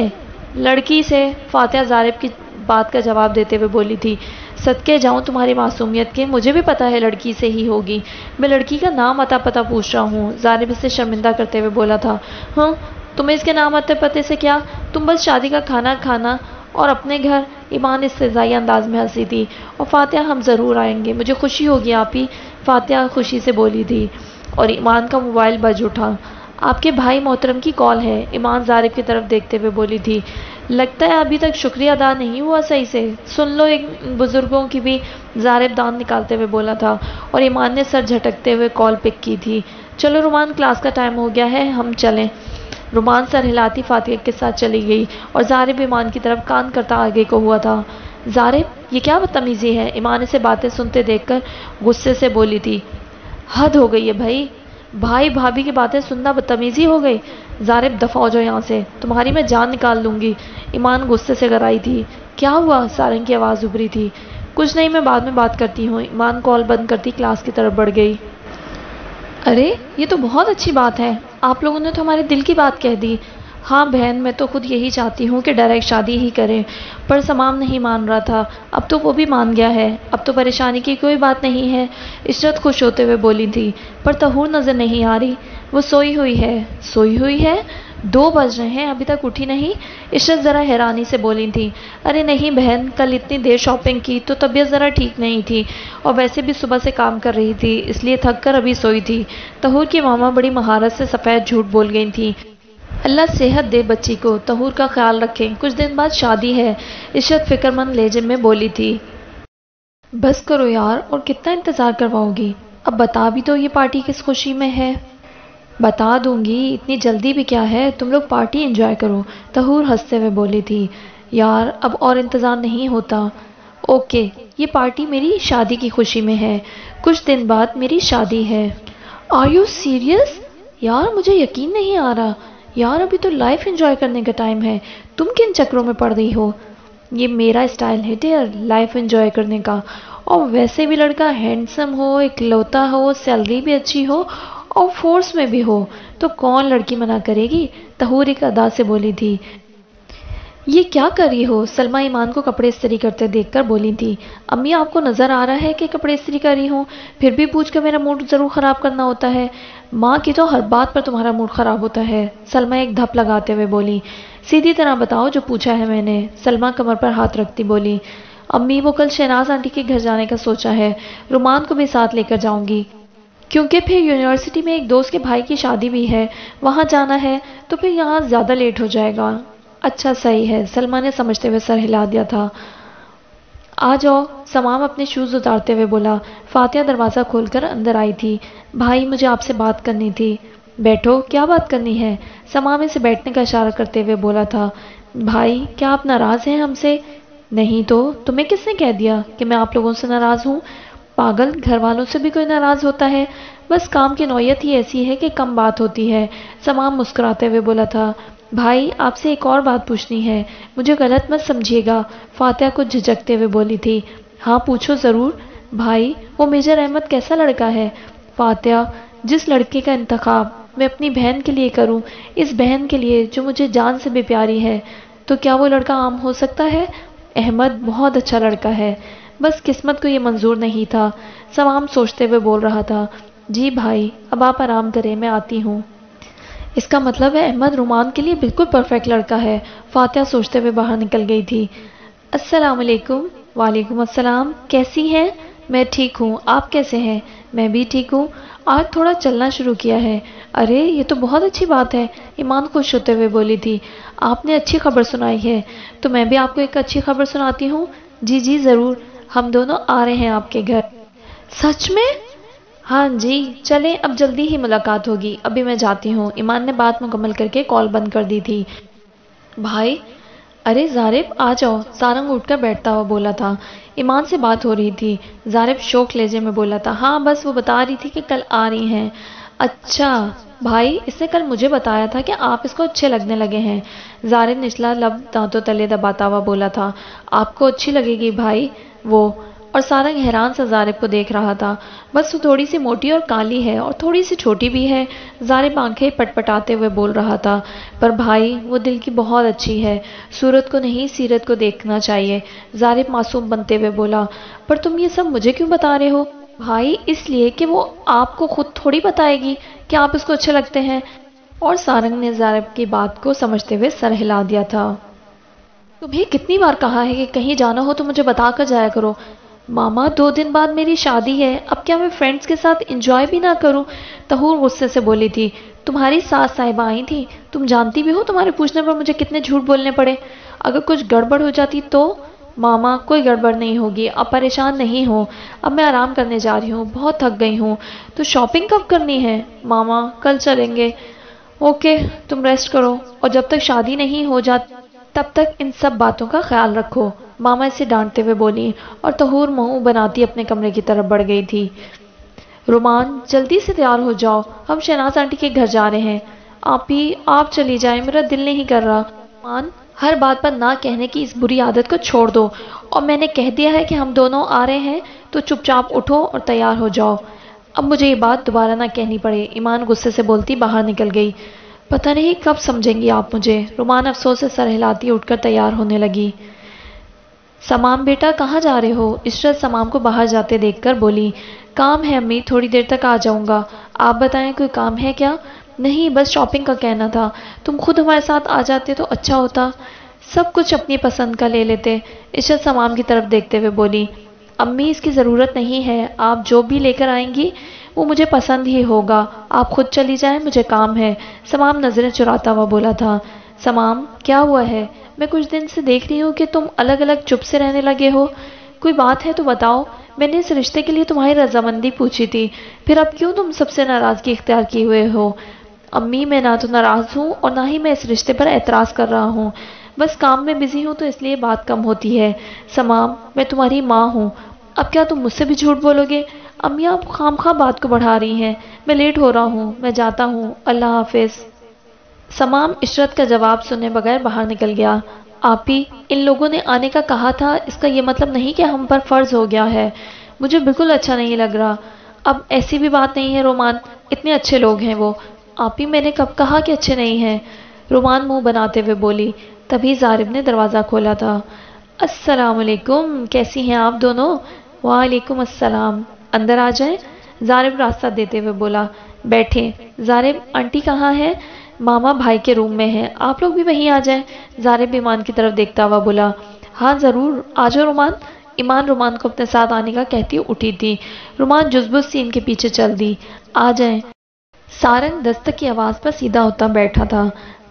لڑکی سے، فاتحہ زارب کی بات کا جواب دیتے ہوئے بولی تھی۔ صدقے جاؤں تمہاری معصومیت کے، مجھے بھی پتا ہے لڑکی سے ہی ہوگی، میں لڑکی کا نام اتا پتہ پوچھ رہا ہوں۔ زارب اسے شرمندہ کرتے ہوئے بولا تھا۔ ہاں تمہیں اس کے نام اتے پتے سے کیا؟ تم بس شادی کا کھانا کھانا اور اپنے گھر۔ ایمان استہزائی انداز میں ہنسی تھی۔ اور فاتحہ ہم ضرور آئیں گے، مجھے خوشی ہوگی آپ ہی، فاتحہ خوشی سے بولی تھی۔ اور ایمان کا موبائل بج اٹھا۔ آپ کے بھائی محترم کی کال ہے، ایمان زارب کی طرف دیکھتے ہوئے بولی تھی۔ لگتا ہے ابھی تک شکریہ ادا نہیں ہوا صحیح سے، سن لو ایک بزرگوں کی بھی، زارب دانت نکالتے ہوئے بولا تھا اور ایمان نے سر جھٹکتے ہوئے کال پک کی تھی۔ چلو رومان، کلاس کا ٹائم ہو گیا ہے، ہم چلیں۔ رومان سر ہلاتی فاتحہ کے ساتھ چلی گئی اور زارب ایمان کی طرف کان کرتا آگے کو ہوا تھا۔ زارب یہ کیا بدتمیزی ہے؟ ایمان اسے باتیں سنتے دیکھ کر غصے سے بولی تھی۔ حد ہو گئی ہے بھائی، بھائی بھابھی کی باتیں سننا بدتمیزی ہو گئی۔ زارب دفع ہو جاؤ یہاں سے، تمہاری میں جان نکال لوں گی، ایمان غصے سے گرائی تھی۔ کیا ہوا؟ سارنگ کی آواز ابھری تھی۔ کچھ نہیں، میں بعد میں بات کرتی ہوں، ایمان کال بند کرتی کلاس کی طرف بڑھ گئی۔ ارے یہ تو بہت اچھی بات ہے، آپ لوگوں نے تو ہمارے دل کی بات کہہ دی۔ ہاں بہن، میں تو خود یہی چاہتی ہوں کہ ڈائریکٹ شادی ہی کریں، پر سمام نہیں مان رہا تھا، اب تو وہ بھی مان گیا ہے، اب تو پریشانی کی کوئی بات نہیں ہے، عشرت خوش ہوتے ہوئے بولی تھی۔ پر طہور نظر نہیں آ رہی، وہ سوئی ہوئی ہے۔ سوئی ہوئی ہے؟ 2 بج رہے ہیں ابھی تک اٹھی نہیں؟ عشرت ذرا حیرانی سے بولی تھی۔ ارے نہیں بہن، کل اتنی دیر شاپنگ کی تو طبیعت ذرا ٹھیک نہیں تھی اور ویسے بھی صبح سے کام کر رہی تھی، اس لیے تھک کر ابھی سوئی تھی۔ طہور کی ماما بڑی مہارت سے سفید جھوٹ بول گئی تھی۔ اللہ صحت دے بچی کو، طہور کا خیال رکھیں، کچھ دن بعد شادی ہے، عشرت فکر مند لہجے میں بولی تھی۔ بس کرو یار، اور کتنا انتظار کرواؤ گی؟ اب بتا بھی تو یہ پارٹی کس خوشی میں ہے۔ بتا دوں گی، اتنی جلدی بھی کیا ہے، تم لوگ پارٹی انجوائے کرو، طہور ہنستے ہوئے بولی تھی۔ یار اب اور انتظار نہیں ہوتا۔ اوکے، یہ پارٹی میری شادی کی خوشی میں ہے، کچھ دن بعد میری شادی ہے۔ Are you serious? یار مجھے یقین نہیں آ رہا، یار ابھی تو لائف انجوائے کرنے کا ٹائم ہے، تم کن چکروں میں پڑ رہی ہو؟ یہ میرا اسٹائل ہے ڈیئر، لائف انجوائے کرنے کا، اور ویسے بھی لڑکا ہینڈسم ہو، اکلوتا ہو، سیلری بھی اچھی ہو اور فورس میں بھی ہو تو کون لڑکی منع کرے گی؟ طہور ایک ادا سے بولی تھی۔ یہ کیا کر رہی ہو؟ سلمہ ایمان کو کپڑے استری کرتے دیکھ کر بولی تھی۔ امی آپ کو نظر آ رہا ہے کہ کپڑے استری کر رہی ہوں، پھر بھی پوچھ کر میرا موڈ ضرور خراب کرنا ہوتا ہے۔ ماں کی تو ہر بات پر تمہارا موڈ خراب ہوتا ہے، سلمہ ایک دھپ لگاتے ہوئے بولی۔ سیدھی طرح بتاؤ جو پوچھا ہے میں نے، سلمہ کمر پر ہاتھ رکھتی بولی۔ امی وہ کل شہناز آنٹی کے گھر جانے کا سوچا ہے، رومان کو بھی ساتھ لے کر جاؤں گی، کیونکہ پھر یونیورسٹی میں ایک دوست کے بھائی کی شادی بھی ہے، وہاں جانا ہے تو پھر یہاں زیادہ لیٹ ہو جائے گا۔ اچھا صحیح ہے، سلمہ نے سمجھتے ہوئے سر ہلا دیا تھا۔ آ جاؤ، سمام اپنے شوز اتارتے ہوئے بولا۔ فاتحہ دروازہ کھول کر اندر آئی تھی۔ بھائی مجھے آپ سے بات کرنی تھی۔ بیٹھو، کیا بات کرنی ہے؟ سمام اسے بیٹھنے کا اشارہ کرتے ہوئے بولا تھا۔ بھائی کیا آپ ناراض ہیں ہم سے؟ نہیں تو تمہیں کس نے کہہ دیا کہ میں آپ لوگوں سے ناراض ہوں؟ پاگل، گھر والوں سے بھی کوئی ناراض ہوتا ہے؟ بس کام کی نوعیت ہی ایسی ہے کہ کم بات ہوتی ہے، سمام مسکراتے ہوئے بولا تھا۔ بھائی آپ سے ایک اور بات پوچھنی ہے، مجھے غلط مت سمجھیے گا، فاتحہ کچھ جھجکتے ہوئے بولی تھی۔ ہاں پوچھو ضرور۔ بھائی وہ میجر احمد کیسا لڑکا ہے؟ فاتحہ، جس لڑکے کا انتخاب میں اپنی بہن کے لیے کروں، اس بہن کے لیے جو مجھے جان سے بھی پیاری ہے، تو کیا وہ لڑکا عام ہو سکتا ہے؟ احمد بہت اچھا لڑکا ہے، بس قسمت کو یہ منظور نہیں تھا، سمام سوچتے ہوئے بول رہا تھا۔ جی بھائی اب آپ آرام کریں، میں آتی ہوں۔ اس کا مطلب ہے احمد رومان کے لیے بالکل پرفیکٹ لڑکا ہے، فاتحہ سوچتے ہوئے باہر نکل گئی تھی۔ السلام علیکم۔ وعلیکم السلام، کیسی ہیں؟ میں ٹھیک ہوں، آپ کیسے ہیں؟ میں بھی ٹھیک ہوں، آج تھوڑا چلنا شروع کیا ہے۔ ارے یہ تو بہت اچھی بات ہے، ایمان خوش ہوتے ہوئے بولی تھی۔ آپ نے اچھی خبر سنائی ہے، تو میں بھی آپ کو ایک اچھی خبر سناتی ہوں۔ جی جی ضرور، ہم دونوں آ رہے ہیں آپ کے گھر۔ سچ میں؟ ہاں جی، چلیں اب جلدی ہی ملاقات ہوگی، ابھی میں جاتی ہوں۔ ایمان نے بات مکمل کر کے کال بند کر دی تھی۔ بھائی، ارے زارب آ جاؤ، سارنگ اٹھ کر بیٹھتا ہوا بولا تھا۔ ایمان سے بات ہو رہی تھی، زارب شوق لہجے میں بولا تھا۔ ہاں بس وہ بتا رہی تھی کہ کل آ رہی ہیں۔ اچھا بھائی، اس نے کل مجھے بتایا تھا کہ آپ اس کو اچھے لگنے لگے ہیں، زارب نچلا لب دانتوں تلے دباتا ہوا بولا تھا۔ آپ کو اچھی لگے گی بھائی وہ؟ اور سارنگ حیران سا زارب کو دیکھ رہا تھا۔ بس وہ تھوڑی سی موٹی اور کالی ہے اور تھوڑی سی چھوٹی بھی ہے، زارب آنکھیں پٹ پٹاتے ہوئے بول رہا تھا۔ پر بھائی وہ دل کی بہت اچھی ہے، صورت کو نہیں سیرت کو دیکھنا چاہیے، زارب معصوم بنتے ہوئے بولا۔ پر تم یہ سب مجھے کیوں بتا رہے ہو؟ بھائی اس لیے کہ وہ آپ کو خود تھوڑی بتائے گی کہ آپ اس کو اچھے لگتے ہیں۔ اور سارنگ نے زارب کی بات کو سمجھتے ہوئے سر ہلا دیا تھا۔ تمہیں کتنی بار کہا ہے کہ کہیں جانا ہو تو مجھے بتا کر جایا کرو۔ ماما 2 دن بعد میری شادی ہے، اب کیا میں فرینڈز کے ساتھ انجوائے بھی نہ کروں؟ طہور غصے سے بولی تھی۔ تمہاری ساس صاحبہ آئی تھی، تم جانتی بھی ہو تمہارے پوچھنے پر مجھے کتنے جھوٹ بولنے پڑے، اگر کچھ گڑبڑ ہو جاتی تو؟ ماما کوئی گڑبڑ نہیں ہوگی، اب پریشان نہیں ہو، اب میں آرام کرنے جا رہی ہوں، بہت تھک گئی ہوں۔ تو شاپنگ کب کرنی ہے؟ ماما کل چلیں گے۔ اوکے تم ریسٹ کرو، اور جب تک شادی نہیں ہو جاتی تب تک ان سب باتوں کا خیال رکھو، ماما اسے ڈانٹتے ہوئے بولی، اور طہور منہ بناتی اپنے کمرے کی طرف بڑھ گئی تھی۔ رومان جلدی سے تیار ہو جاؤ، ہم شہناز آنٹی کے گھر جا رہے ہیں۔ آپی آپ چلی جائیں، میرا دل نہیں کر رہا۔ رومان ہر بات پر نہ کہنے کی اس بری عادت کو چھوڑ دو، اور میں نے کہہ دیا ہے کہ ہم دونوں آ رہے ہیں تو چپ چاپ اٹھو اور تیار ہو جاؤ، اب مجھے یہ بات دوبارہ نہ کہنی پڑے۔ ایمان غصے سے بولتی باہر نکل گئی۔ پتہ نہیں کب سمجھیں گی آپ مجھے، رومان افسوس سے سر ہلاتی اٹھ کر تیار ہونے لگی۔ سمام بیٹا کہاں جا رہے ہو؟ عشرت سمام کو باہر جاتے دیکھ کر بولی۔ کام ہے امی، تھوڑی دیر تک آ جاؤں گا، آپ بتائیں کوئی کام ہے کیا؟ نہیں بس شاپنگ کا کہنا تھا، تم خود ہمارے ساتھ آ جاتے تو اچھا ہوتا، سب کچھ اپنی پسند کا لے لیتے۔ عشرت سمام کی طرف دیکھتے ہوئے بولی۔ امی اس کی ضرورت نہیں ہے، آپ جو بھی لے کر آئیں گی وہ مجھے پسند ہی ہوگا، آپ خود چلی جائیں، مجھے کام ہے، سمام نظریں چراتا ہوا بولا تھا۔ سمام کیا ہوا ہے؟ میں کچھ دن سے دیکھ رہی ہوں کہ تم الگ الگ چپ سے رہنے لگے ہو، کوئی بات ہے تو بتاؤ، میں نے اس رشتے کے لیے تمہاری رضامندی پوچھی تھی، پھر اب کیوں تم سب سے ناراضگی اختیار کیے ہوئے ہو؟ امی میں نہ تو ناراض ہوں اور نہ ہی میں اس رشتے پر اعتراض کر رہا ہوں، بس کام میں بزی ہوں تو اس لیے بات کم ہوتی ہے۔ سمام میں تمہاری ماں ہوں، اب کیا تم مجھ سے بھی جھوٹ بولو گے؟ امی آپ خام خواہ بات کو بڑھا رہی ہیں، میں لیٹ ہو رہا ہوں، میں جاتا ہوں، اللہ حافظ۔ سمام عشرت کا جواب سنے بغیر باہر نکل گیا۔ آپی ان لوگوں نے آنے کا کہا تھا، اس کا یہ مطلب نہیں کہ ہم پر فرض ہو گیا ہے، مجھے بالکل اچھا نہیں لگ رہا۔ اب ایسی بھی بات نہیں ہے رومان، اتنے اچھے لوگ ہیں وہ۔ آپی میں نے کب کہا کہ اچھے نہیں ہیں؟ رومان منہ بناتے ہوئے بولی۔ تبھی زارب نے دروازہ کھولا تھا۔ السلام علیکم، کیسی ہیں آپ دونوں؟ وعلیکم السلام، اندر آ جائیں، زارب راستہ دیتے ہوئے بولا۔ بیٹھیں۔ زارب آنٹی کہاں ہے؟ ماما بھائی کے روم میں ہیں، آپ لوگ بھی وہیں آ جائیں، زارب ایمان کی طرف دیکھتا ہوا بولا۔ ہاں ضرور، آ جاؤ رومان، ایمان رومان کو اپنے ساتھ آنے کا کہتی اٹھی تھی۔ رومان جزبز سی ان کے پیچھے چل دی۔ آ جائیں۔ سارنگ دستک کی آواز پر سیدھا ہوتا بیٹھا تھا۔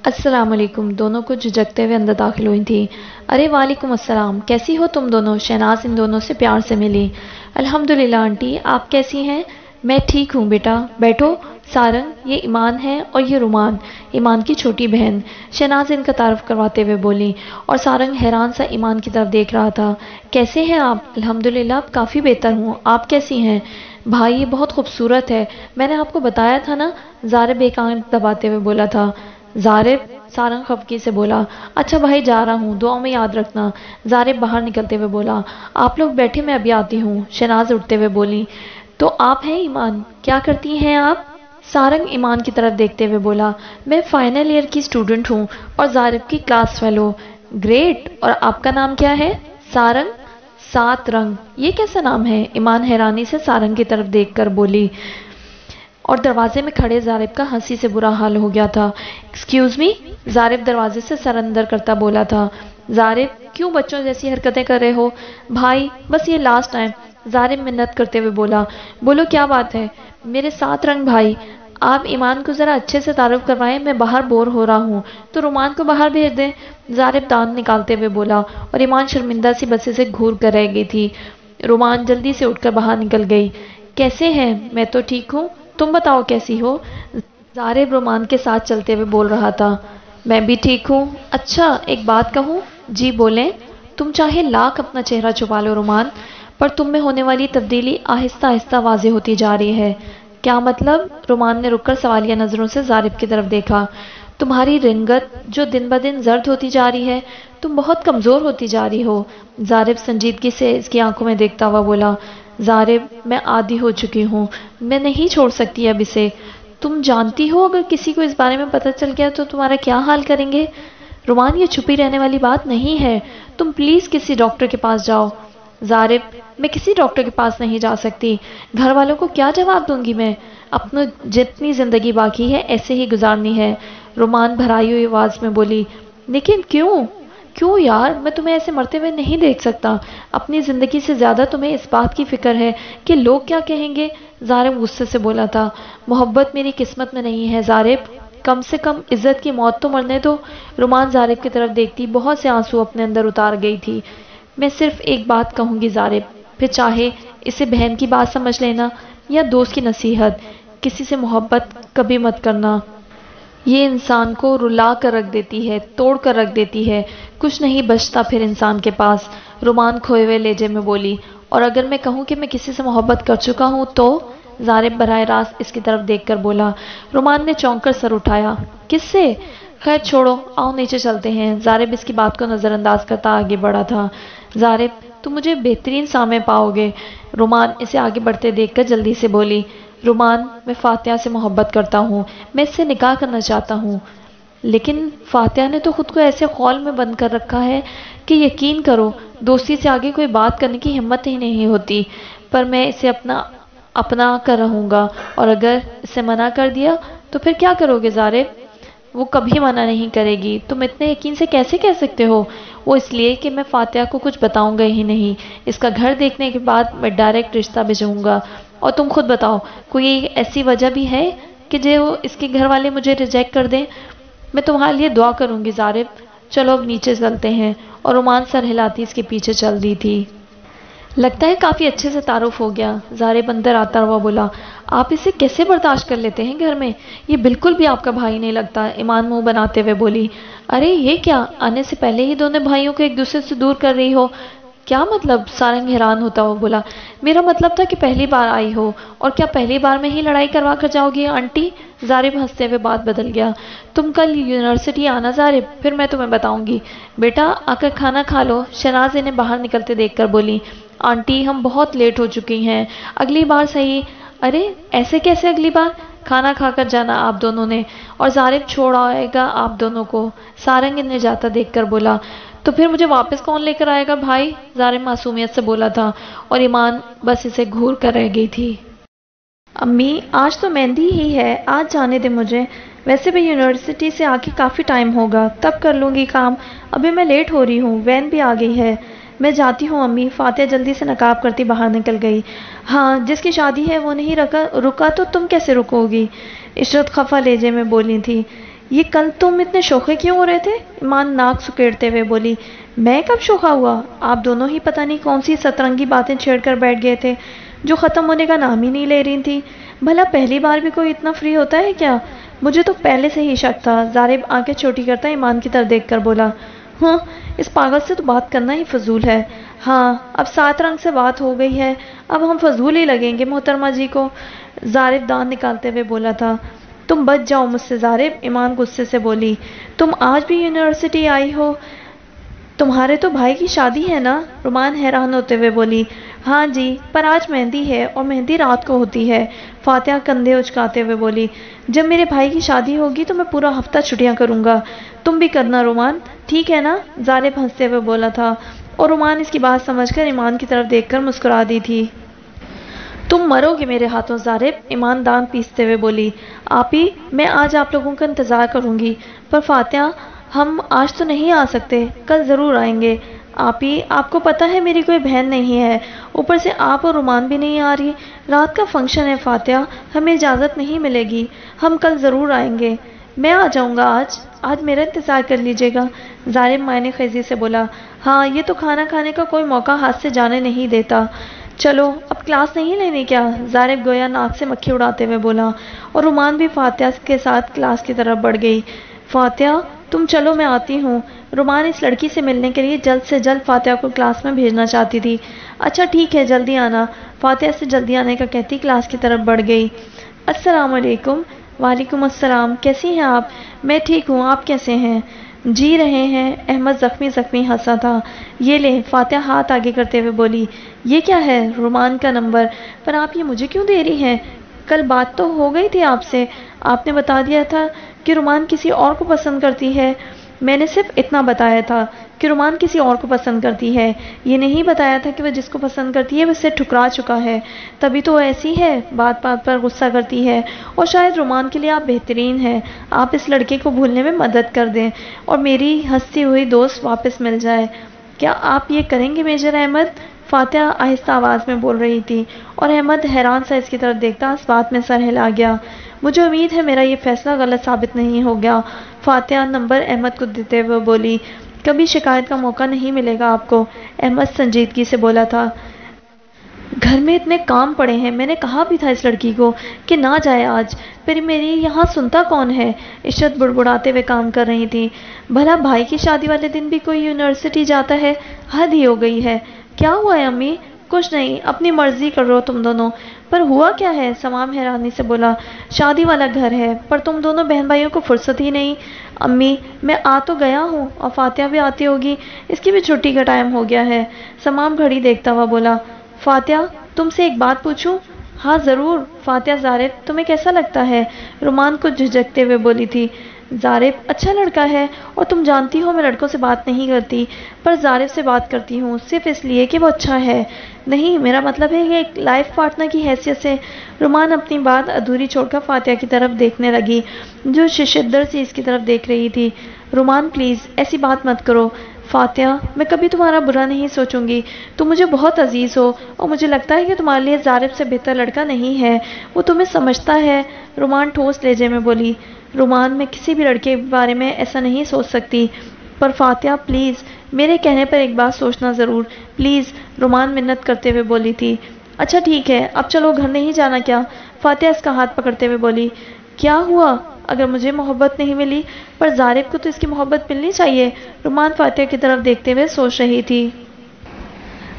السلام علیکم، دونوں کو جھجکتے ہوئے اندر داخل ہوئی تھی۔ ارے وعلیکم السلام، کیسی ہو تم دونوں؟ شہناز ان دونوں سے پیار سے ملی۔ الحمدللہ آنٹی، آپ کیسی ہیں؟ میں ٹھیک ہوں بیٹا، بیٹھو۔ سارنگ، یہ ایمان ہے اور یہ رومان، ایمان کی چھوٹی بہن، شہناز ان کا تعارف کرواتے ہوئے بولی، اور سارنگ حیران سا ایمان کی طرف دیکھ رہا تھا۔ کیسے ہیں آپ؟ الحمدللہ کافی بہتر ہوں، آپ کیسی ہیں؟ بھائی یہ بہت خوبصورت ہے، میں نے آپ کو بتایا تھا نا، زارب ایک آنکھ دباتے ہوئے بولا تھا۔ زارب، سارنگ خفگی سے بولا۔ اچھا بھائی جا رہا ہوں، دعاؤں میں یاد رکھنا، زارب باہر نکلتے ہوئے بولا۔ آپ لوگ بیٹھے، میں ابھی آتی ہوں، شہناز اٹھتے ہوئے بولی۔ تو آپ ہیں ایمان، کیا کرتی ہیں آپ؟ سارنگ ایمان کی طرف دیکھتے ہوئے بولا۔ میں فائنل ایئر کی اسٹوڈنٹ ہوں اور زارب کی کلاس فیلو۔ گریٹ، اور آپ کا نام کیا ہے؟ سارنگ؟ سات رنگ، یہ کیسا نام ہے؟ ایمان حیرانی سے سارنگ کی طرف دیکھ کر بولی، اور دروازے میں کھڑے زارب کا ہنسی سے برا حال ہو گیا تھا۔ ایکسکیوز می، زارب دروازے سے سر اندر کرتا بولا تھا۔ زارب، کیوں بچوں جیسی حرکتیں کر رہے ہو؟ بھائی بس یہ لاسٹ ٹائم، زارب منت کرتے ہوئے بولا۔ بولو کیا بات ہے؟ میرے سات رنگ بھائی، آپ ایمان کو ذرا اچھے سے تعارف کروائیں، میں باہر بور ہو رہا ہوں، تو رومان کو باہر بھیج دیں، زارب دانت نکالتے ہوئے بولا، اور ایمان شرمندہ سی بسے سے گھور کر رہ گئی تھی۔ رومان جلدی سے اٹھ کر باہر نکل گئی۔ کیسے ہیں؟ میں تو ٹھیک ہوں، تم بتاؤ کیسی ہو؟ زارب رومان کے ساتھ چلتے ہوئے بول رہا تھا۔ میں بھی ٹھیک ہوں۔ اچھا ایک بات کہوں؟ جی بولیں۔ تم چاہے لاکھ اپنا چہرہ چھپا لو رومان، پر تم میں ہونے والی تبدیلی آہستہ آہستہ واضح ہوتی جا رہی ہے۔ کیا مطلب؟ رومان نے رک کر سوالیہ نظروں سے زارب کی طرف دیکھا۔ تمہاری رنگت جو دن بدن زرد ہوتی جا رہی ہے، تم بہت کمزور ہوتی جا رہی ہو، زارب سنجیدگی سے اس کی آنکھوں میں دیکھتا ہوا بولا۔ زارب، میں عادی ہو چکی ہوں، میں نہیں چھوڑ سکتی اب اسے۔ تم جانتی ہو اگر کسی کو اس بارے میں پتہ چل گیا تو تمہارا کیا حال کریں گے؟ رومان، یہ چھپی رہنے والی بات نہیں ہے، تم پلیز کسی ڈاکٹر کے پاس جاؤ۔ زارب، میں کسی ڈاکٹر کے پاس نہیں جا سکتی، گھر والوں کو کیا جواب دوں گی میں؟ اپنی جتنی زندگی باقی ہے ایسے ہی گزارنی ہے، رومان بھرائی ہوئی آواز میں بولی۔ لیکن کیوں یار، میں تمہیں ایسے مرتے ہوئے نہیں دیکھ سکتا، اپنی زندگی سے زیادہ تمہیں اس بات کی فکر ہے کہ لوگ کیا کہیں گے، زارب غصے سے بولا تھا۔ محبت میری قسمت میں نہیں ہے زارب، کم سے کم عزت کی موت تو مرنے دو۔ رومان زارب کی طرف دیکھتی بہت سے آنسو اپنے اندر اتار گئی تھی۔ میں صرف ایک بات کہوں گی زارب، پھر چاہے اسے بہن کی بات سمجھ لینا یا دوست کی نصیحت، کسی سے محبت کبھی مت کرنا، یہ انسان کو رلا کر رکھ دیتی ہے، توڑ کر رکھ دیتی ہے، کچھ نہیں بچتا پھر انسان کے پاس، رومان کھوئے ہوئے لہجے میں بولی۔ اور اگر میں کہوں کہ میں کسی سے محبت کر چکا ہوں تو؟ زارب براہ راست اس کی طرف دیکھ کر بولا۔ رومان نے چونک کر سر اٹھایا۔ کس سے؟ خیر چھوڑو، آؤ نیچے چلتے ہیں۔ زارب اس کی بات کو نظر انداز کرتا آگے بڑھا تھا۔ زارب، تم مجھے بہترین سامع پاؤ گے، رومان اسے آگے بڑھتے دیکھ کر جلدی سے بولی۔ رومان، میں فاتحہ سے محبت کرتا ہوں، میں اس سے نکاح کرنا چاہتا ہوں، لیکن فاتحہ نے تو خود کو ایسے خول میں بند کر رکھا ہے کہ یقین کرو دوستی سے آگے کوئی بات کرنے کی ہمت ہی نہیں ہوتی، پر میں اسے اپنا کر رہوں گا، اور اگر اسے منع کر دیا تو پھر کیا کرو گے زارب؟ وہ کبھی منع نہیں کرے گی، تم اتنے یقین سے کیسے کہہ سکتے ہو؟ وہ اس لیے کہ میں فاتحہ کو کچھ بتاؤں گا ہی نہیں، اس کا گھر دیکھنے کے بعد میں ڈائریکٹ رشتہ بھیجوں گا، اور تم خود بتاؤ کوئی ایسی وجہ بھی ہے کہ جو اس کے گھر والے مجھے ریجیکٹ کر دیں؟ میں تمہارے لیے دعا کروں گی زارب، چلو اب نیچے چلتے ہیں، اور رومان سر ہلاتی اس کے پیچھے چل دی تھی۔ لگتا ہے کافی اچھے سے تعارف ہو گیا، زارب اندر آتا ہوا بولا۔ آپ اسے کیسے برداشت کر لیتے ہیں گھر میں؟ یہ بالکل بھی آپ کا بھائی نہیں لگتا، ایمان منہ بناتے ہوئے بولی۔ ارے یہ کیا، آنے سے پہلے ہی دونوں بھائیوں کو ایک دوسرے سے دور کر رہی ہو؟ کیا مطلب؟ سارنگ حیران ہوتا ہوا بولا۔ میرا مطلب تھا کہ پہلی بار آئی ہو، اور کیا پہلی بار میں ہی لڑائی کروا کر جاؤ گی آنٹی؟ زارب ہنستے ہوئے بات بدل گیا۔ تم کل یونیورسٹی آنا زارب، پھر میں تمہیں بتاؤں گی۔ بیٹا آ کر کھانا کھا لو، شہناز انہیں باہر نکلتے دیکھ کر بولی۔ آنٹی ہم بہت لیٹ ہو چکی ہیں، اگلی بار صحیح۔ ارے ایسے کیسے اگلی بار؟ کھانا کھا کر جانا آپ دونوں نے، اور زارب چھوڑ آئے گا آپ دونوں کو، سارنگ انہیں جاتا دیکھ کر بولا۔ تو پھر مجھے واپس کون لے کر آئے گا بھائی؟ زارب معصومیت سے بولا تھا، اور ایمان بس اسے گھور کر رہ گئی تھی۔ امی آج تو مہندی ہی ہے، آج جانے دے مجھے، ویسے بھی یونیورسٹی سے آ کے کافی ٹائم ہوگا، تب کر لوں گی کام، ابھی میں لیٹ ہو رہی ہوں، وین بھی آ گئی ہے۔ میں جاتی ہوں امی۔ فاتحہ جلدی سے نقاب کرتی باہر نکل گئی۔ ہاں، جس کی شادی ہے وہ نہیں رکا تو تم کیسے رکو گی؟ عشرت خفا لہجے میں بولی تھی۔ یہ کل تم اتنے شوخے کیوں ہو رہے تھے؟ ایمان ناک سکیڑتے ہوئے بولی۔ میں کب شوخا ہوا؟ آپ دونوں ہی پتہ نہیں کون سی سترنگی باتیں چھیڑ کر بیٹھ گئے تھے جو ختم ہونے کا نام ہی نہیں لے رہی تھی۔ بھلا پہلی بار بھی کوئی اتنا فری ہوتا ہے کیا؟ مجھے تو پہلے سے ہی شک تھا۔ زارب آنکھیں چھوٹی کرتا ایمان کی طرف دیکھ کر بولا۔ ہاں، اس پاگل سے تو بات کرنا ہی فضول ہے۔ ہاں، اب 7 رنگ سے بات ہو گئی ہے، اب ہم فضول ہی لگیں گے محترمہ جی کو، زارب دان نکالتے ہوئے بولا تھا۔ تم بچ جاؤ مجھ سے زارب، ایمان غصے سے بولی۔ تم آج بھی یونیورسٹی آئی ہو؟ تمہارے تو بھائی کی شادی ہے نا؟ رومان حیران ہوتے ہوئے بولی۔ ہاں جی، پر آج مہندی ہے اور مہندی رات کو ہوتی ہے، فاتحہ کندھے اچکاتے ہوئے بولی۔ جب میرے بھائی کی شادی ہوگی تو میں پورا ہفتہ چھٹیاں کروں گا، تم بھی کرنا رومان، ٹھیک ہے نا؟ زارب ہنستے ہوئے بولا تھا اور رومان اس کی بات سمجھ کر ایمان کی طرف دیکھ کر مسکرا دی تھی۔ تم مرو گے میرے ہاتھوں زارب، ایمان دانت پیستے ہوئے بولی۔ آپی، میں آج آپ لوگوں کا انتظار کروں گی، پر فاتحہ ہم آج تو نہیں آ سکتے، کل ضرور آئیں گے۔ آپی، آپ کو پتہ ہے میری کوئی بہن نہیں ہے، اوپر سے آپ اور رومان بھی نہیں آ رہی، رات کا فنکشن ہے فاتحہ، ہمیں اجازت نہیں ملے گی، ہم کل ضرور آئیں گے۔ میں آ جاؤں گا آج میرا انتظار کر لیجیے گا، زارب معنی خیزی سے بولا۔ ہاں، یہ تو کھانا کھانے کا کوئی موقع ہاتھ سے جانے نہیں دیتا۔ چلو اب کلاس نہیں لینی کیا؟ زارب گویا ناک سے مکھی اڑاتے ہوئے بولا، اور رومان بھی فاتحہ کے ساتھ کلاس کی طرف بڑھ گئی۔ فاتحہ تم چلو، میں آتی ہوں۔ رومان اس لڑکی سے ملنے کے لیے جلد سے جلد فاتحہ کو کلاس میں بھیجنا چاہتی تھی۔ اچھا ٹھیک ہے، جلدی آنا، فاتحہ سے جلدی آنے کا کہتی کلاس کی طرف بڑھ گئی۔ السلام علیکم۔ وعلیکم السلام، کیسی ہیں آپ؟ میں ٹھیک ہوں، آپ کیسے ہیں؟ جی رہے ہیں، احمد زخمی ہنسا تھا۔ یہ لے، فاتحہ ہاتھ آگے کرتے ہوئے بولی۔ یہ کیا ہے؟ رومان کا نمبر، پر آپ یہ مجھے کیوں دے رہی ہیں؟ کل بات تو ہو گئی تھی آپ سے، آپ نے بتا دیا تھا کہ رومان کسی اور کو پسند کرتی ہے۔ میں نے صرف اتنا بتایا تھا کہ رومان کسی اور کو پسند کرتی ہے، یہ نہیں بتایا تھا کہ وہ جس کو پسند کرتی ہے وہ اسے ٹھکرا چکا ہے، تبھی تو وہ ایسی ہے، بات بات پر غصہ کرتی ہے، اور شاید رومان کے لیے آپ بہترین ہیں، آپ اس لڑکے کو بھولنے میں مدد کر دیں اور میری ہنستی ہوئی دوست واپس مل جائے۔ کیا آپ یہ کریں گے میجر احمد؟ فاتحہ آہستہ آواز میں بول رہی تھی، اور احمد حیران سا اس کی طرف دیکھتا اس بات میں سر ہلا گیا۔ مجھے امید ہے میرا یہ فیصلہ غلط ثابت نہیں ہو گیا، فاتحہ نمبر احمد کو دیتے ہوئے بولی۔ کبھی شکایت کا موقع نہیں ملے گا آپ کو، احمد سنجیدگی سے بولا تھا۔ گھر میں اتنے کام پڑے ہیں، میں نے کہا بھی تھا اس لڑکی کو کہ نہ جائے آج، پھر میری یہاں سنتا کون ہے؟ عشرت بڑبڑاتے ہوئے کام کر رہی تھی۔ بھلا بھائی کی شادی والے دن بھی کوئی یونیورسٹی جاتا ہے؟ حد ہی ہو گئی ہے۔ کیا ہوا ہے امی؟ کچھ نہیں، اپنی مرضی کر رہو تم دونوں۔ پر ہوا کیا ہے؟ سمام حیرانی سے بولا۔ شادی والا گھر ہے، پر تم دونوں بہن بھائیوں کو فرصت ہی نہیں۔ امی، میں آ تو گیا ہوں، اور فاتحہ بھی آتی ہوگی، اس کی بھی چھٹی کا ٹائم ہو گیا ہے۔ سمام گھڑی دیکھتا ہوا بولا۔ فاتحہ، تم سے ایک بات پوچھوں؟ ہاں ضرور۔ فاتحہ، زارب تمہیں کیسا لگتا ہے؟ رومان کو جھجکتے ہوئے بولی تھی۔ زارب اچھا لڑکا ہے، اور تم جانتی ہو میں لڑکوں سے بات نہیں کرتی، پر زارب سے بات کرتی ہوں صرف اس لیے کہ وہ اچھا ہے، نہیں میرا مطلب ہے کہ ایک لائف پارٹنر کی حیثیت سے۔ رومان اپنی بات ادھوری چھوڑ کر فاتحہ کی طرف دیکھنے لگی جو ششدر سے اس کی طرف دیکھ رہی تھی۔ رومان پلیز ایسی بات مت کرو۔ فاتحہ، میں کبھی تمہارا برا نہیں سوچوں گی، تم مجھے بہت عزیز ہو، اور مجھے لگتا ہے کہ تمہارے لیے زارب سے بہتر لڑکا نہیں ہے، وہ تمہیں سمجھتا ہے۔ رومان ٹھوس لہجے میں بولی۔ رومان، میں کسی بھی لڑکے کے بارے میں ایسا نہیں سوچ سکتی، پر فاتحہ پلیز میرے کہنے پر ایک بات سوچنا ضرور، پلیز، رومان منت کرتے ہوئے بولی تھی۔ اچھا ٹھیک ہے، اب چلو، گھر نہیں جانا کیا؟ فاتحہ اس کا ہاتھ پکڑتے ہوئے بولی۔ کیا ہوا؟ اگر مجھے محبت نہیں ملی، پر زارب کو تو اس کی محبت ملنی چاہیے، رومان فاتحہ کی طرف دیکھتے ہوئے سوچ رہی تھی۔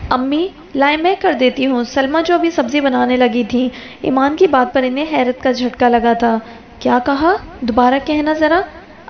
امی، لائے میں کر دیتی ہوں، سلمیٰ جو ابھی سبزی بنانے لگی تھی۔ ایمان کی بات پر انہیں حیرت کا جھٹکا لگا تھا۔ کیا کہا؟ دوبارہ کہنا ذرا۔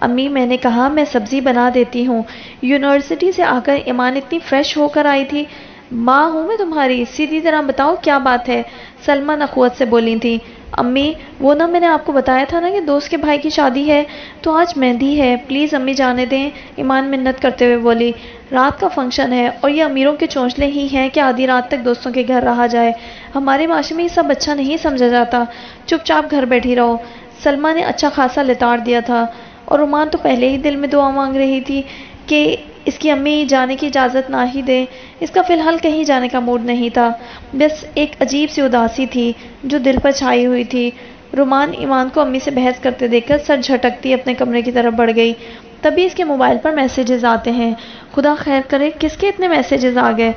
امی، میں نے کہا میں سبزی بنا دیتی ہوں، یونیورسٹی سے آ کر ایمان اتنی فریش ہو کر آئی تھی۔ ماں ہوں میں تمہاری، سیدھی طرح بتاؤ کیا بات ہے، سلمیٰ نخوت سے بولی تھی۔ امی، وہ نہ میں نے آپ کو بتایا تھا نا کہ دوست کے بھائی کی شادی ہے، تو آج مہندی ہے، پلیز امی جانے دیں، ایمان منت کرتے ہوئے بولی۔ رات کا فنکشن ہے، اور یہ امیروں کے چونچلے ہی ہیں کہ آدھی رات تک دوستوں کے گھر رہا جائے، ہمارے معاشرے میں یہ سب اچھا نہیں سمجھا جاتا، چپ چاپ گھر بیٹھی رہو۔ سلمیٰ نے اچھا خاصا لتاڑ دیا تھا، اور رومان تو پہلے ہی دل میں دعا مانگ رہی تھی کہ اس کی امی جانے کی اجازت نہ ہی دیں۔ اس کا فی الحال کہیں جانے کا موڈ نہیں تھا، بس ایک عجیب سی اداسی تھی جو دل پر چھائی ہوئی تھی۔ رومان ایمان کو امی سے بحث کرتے دیکھ کر سر جھٹکتی اپنے کمرے کی طرف بڑھ گئی۔ تبھی اس کے موبائل پر میسیجز آتے ہیں۔ خدا خیر کرے، کس کے اتنے میسیجز آ گئے؟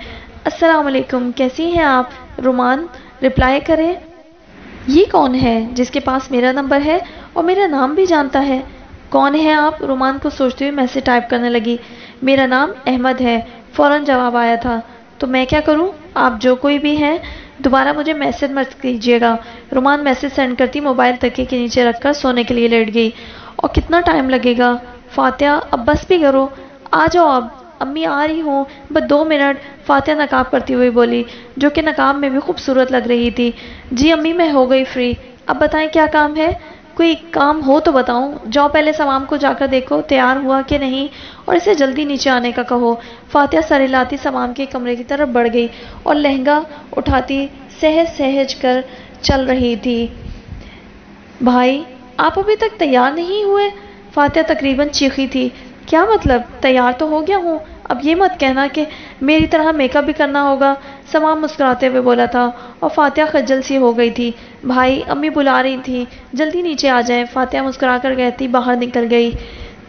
السلام علیکم، کیسی ہیں آپ؟ رومان رپلائی کرے۔ یہ کون ہے جس کے پاس میرا نمبر ہے اور میرا نام بھی جانتا ہے؟ کون ہے آپ؟ رومان کو سوچتے ہوئے میسیج ٹائپ کرنے لگی۔ میرا نام احمد ہے، فوراً جواب آیا تھا۔ تو میں کیا کروں؟ آپ جو کوئی بھی ہیں دوبارہ مجھے میسیج مت کیجیے گا۔ رومان میسیج سینڈ کرتی موبائل تکیے کے نیچے رکھ کر سونے کے لیے لیٹ گئی۔ اور کتنا ٹائم لگے گا؟ فاتحہ اب بس بھی کرو، آ جاؤ اب، امی آ رہی ہوں، بس 2 منٹ، فاتحہ نقاب کرتی ہوئی بولی، جو کہ نقاب میں بھی خوبصورت لگ رہی تھی۔ جی امی میں ہو گئی فری، اب بتائیں کیا کام ہے؟ کوئی کام ہو تو بتاؤں۔ جاؤ پہلے سمام کو جا کر دیکھو تیار ہوا کہ نہیں اور اسے جلدی نیچے آنے کا کہو۔ فاتحہ سر ہلاتی سمام کے کمرے کی طرف بڑھ گئی اور لہنگا اٹھاتی سہج سہج کر چل رہی تھی۔ بھائی آپ ابھی تک تیار نہیں ہوئے؟ فاتحہ تقریباً چیخی تھی۔ کیا مطلب؟ تیار تو ہو گیا ہوں، اب یہ مت کہنا کہ میری طرح میک اپ بھی کرنا ہوگا، سمام مسکراتے ہوئے بولا تھا اور فاتحہ خجل سی ہو گئی تھی۔ بھائی امی بلا رہی تھی، جلدی نیچے آ جائیں، فاتحہ مسکرا کر کہتی باہر نکل گئی۔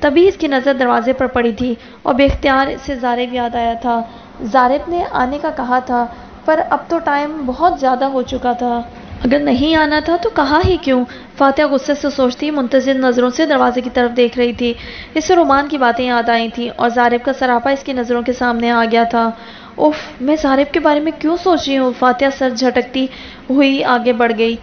تبھی اس کی نظر دروازے پر پڑی تھی اور بے اختیار اسے زارب یاد آیا تھا۔ زارب نے آنے کا کہا تھا پر اب تو ٹائم بہت زیادہ ہو چکا تھا، اگر نہیں آنا تھا تو کہا ہی کیوں؟ فاتحہ غصے سے سوچتی منتظر نظروں سے دروازے کی طرف دیکھ رہی تھی۔ اس سے رومان کی باتیں یاد آئی تھیں اور زارب کا سراپا اس کی نظروں کے سامنے آ گیا تھا۔ اف، میں زارب کے بارے میں کیوں سوچ رہی ہوں؟ فاتحہ سر جھٹکتی ہوئی آگے بڑھ گئی۔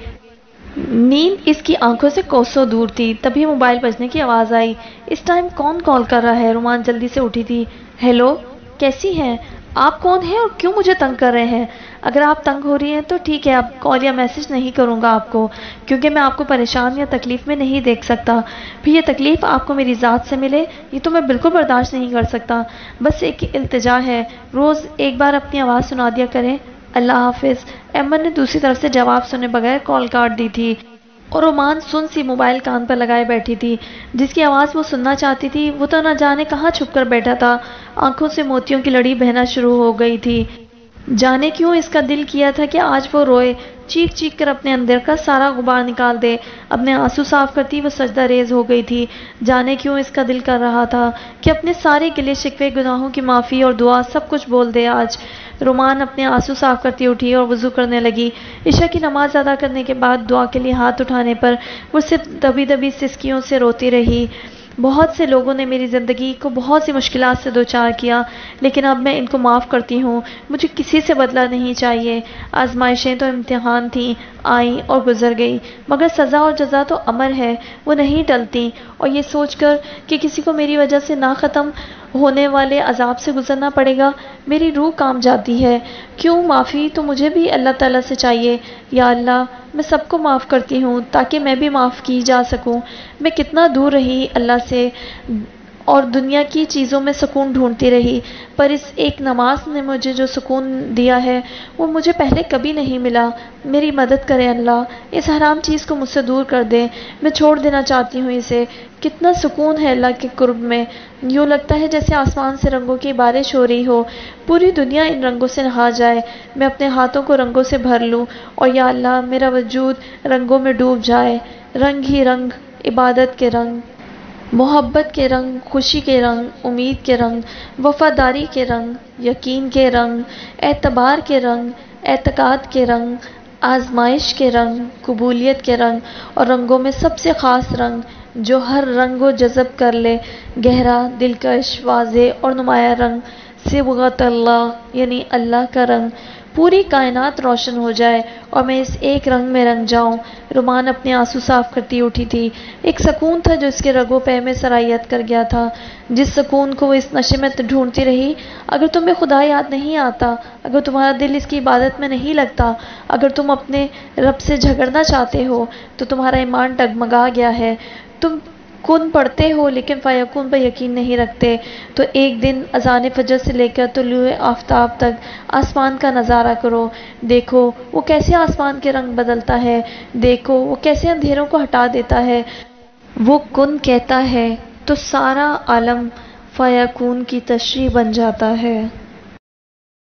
نیند اس کی آنکھوں سے کوسوں دور تھی۔ تبھی موبائل بجنے کی آواز آئی۔ اس ٹائم کون کال کر رہا ہے؟ رومان جلدی سے اٹھی تھی۔ ہیلو، کیسی ہیں آپ؟ کون ہیں اور کیوں مجھے تنگ کر رہے ہیں؟ اگر آپ تنگ ہو رہی ہیں تو ٹھیک ہے، اب کال یا میسج نہیں کروں گا آپ کو، کیونکہ میں آپ کو پریشان یا تکلیف میں نہیں دیکھ سکتا۔ پھر یہ تکلیف آپ کو میری ذات سے ملے یہ تو میں بالکل برداشت نہیں کر سکتا۔ بس ایک التجا ہے، روز ایک بار اپنی آواز سنا دیا کریں۔ اللہ حافظ۔ احمد نے دوسری طرف سے جواب سنے بغیر کال کاٹ دی تھی اور رومان سن سی موبائل کان پر لگائے بیٹھی تھی۔ جس کی آواز وہ سننا چاہتی تھی وہ تو نہ جانے کہاں چھپ کر بیٹھا تھا۔ آنکھوں سے موتیوں کی لڑی بہنا شروع ہو گئی تھی۔ جانے کیوں اس کا دل کیا تھا کہ آج وہ روئے، چیخ چیخ کر اپنے اندر کا سارا غبار نکال دے، اپنے آنسو صاف کرتی وہ سجدہ ریز ہو گئی تھی۔ جانے کیوں اس کا دل کر رہا تھا کہ اپنے سارے گلے شکوے، گناہوں کی معافی اور دعا سب کچھ بول دے آج۔ رومان اپنے آنسو صاف کرتی اٹھی اور وضو کرنے لگی۔ عشاء کی نماز ادا کرنے کے بعد دعا کے لیے ہاتھ اٹھانے پر وہ صرف دبی دبی سسکیوں سے روتی رہی۔ بہت سے لوگوں نے میری زندگی کو بہت سی مشکلات سے دوچار کیا، لیکن اب میں ان کو معاف کرتی ہوں۔ مجھے کسی سے بدلہ نہیں چاہیے۔ آزمائشیں تو امتحان تھیں، آئیں اور گزر گئی، مگر سزا اور جزا تو امر ہے، وہ نہیں ٹلتی۔ اور یہ سوچ کر کہ کسی کو میری وجہ سے نہ ختم ہونے والے عذاب سے گزرنا پڑے گا، میری روح کانپ جاتی ہے۔ کیوں؟ معافی تو مجھے بھی اللہ تعالیٰ سے چاہیے۔ یا اللہ، میں سب کو معاف کرتی ہوں تاکہ میں بھی معاف کی جا سکوں۔ میں کتنا دور رہی اللہ سے اور دنیا کی چیزوں میں سکون ڈھونڈتی رہی، پر اس ایک نماز نے مجھے جو سکون دیا ہے وہ مجھے پہلے کبھی نہیں ملا۔ میری مدد کرے اللہ، اس حرام چیز کو مجھ سے دور کر دے، میں چھوڑ دینا چاہتی ہوں اسے۔ کتنا سکون ہے اللہ کے قرب میں، یوں لگتا ہے جیسے آسمان سے رنگوں کی بارش ہو رہی ہو، پوری دنیا ان رنگوں سے نہا جائے، میں اپنے ہاتھوں کو رنگوں سے بھر لوں اور یا اللہ میرا وجود رنگوں میں ڈوب جائے۔ رنگ ہی رنگ، عبادت کے رنگ، محبت کے رنگ، خوشی کے رنگ، امید کے رنگ، وفاداری کے رنگ، یقین کے رنگ، اعتبار کے رنگ، اعتقاد کے رنگ، آزمائش کے رنگ، قبولیت کے رنگ، اور رنگوں میں سب سے خاص رنگ جو ہر رنگ کو جذب کر لے، گہرا، دلکش، واضح اور نمایاں رنگ، صبغت اللہ یعنی اللہ کا رنگ، پوری کائنات روشن ہو جائے اور میں اس ایک رنگ میں رنگ جاؤں۔ رومان اپنے آنسو صاف کرتی اٹھی تھی۔ ایک سکون تھا جو اس کے رگوں پہ میں سرایت کر گیا تھا، جس سکون کو وہ اس نشے میں ڈھونڈتی رہی۔ اگر تمہیں خدا یاد نہیں آتا، اگر تمہارا دل اس کی عبادت میں نہیں لگتا، اگر تم اپنے رب سے جھگڑنا چاہتے ہو تو تمہارا ایمان ڈگمگا گیا ہے۔ تم کن پڑھتے ہو لیکن فیکون پر یقین نہیں رکھتے، تو ایک دن اذان فجر سے لے کر طلوع آفتاب تک آسمان کا نظارہ کرو۔ دیکھو وہ کیسے آسمان کے رنگ بدلتا ہے، دیکھو وہ کیسے اندھیروں کو ہٹا دیتا ہے۔ وہ کن کہتا ہے تو سارا عالم فیکون کی تشریح بن جاتا ہے۔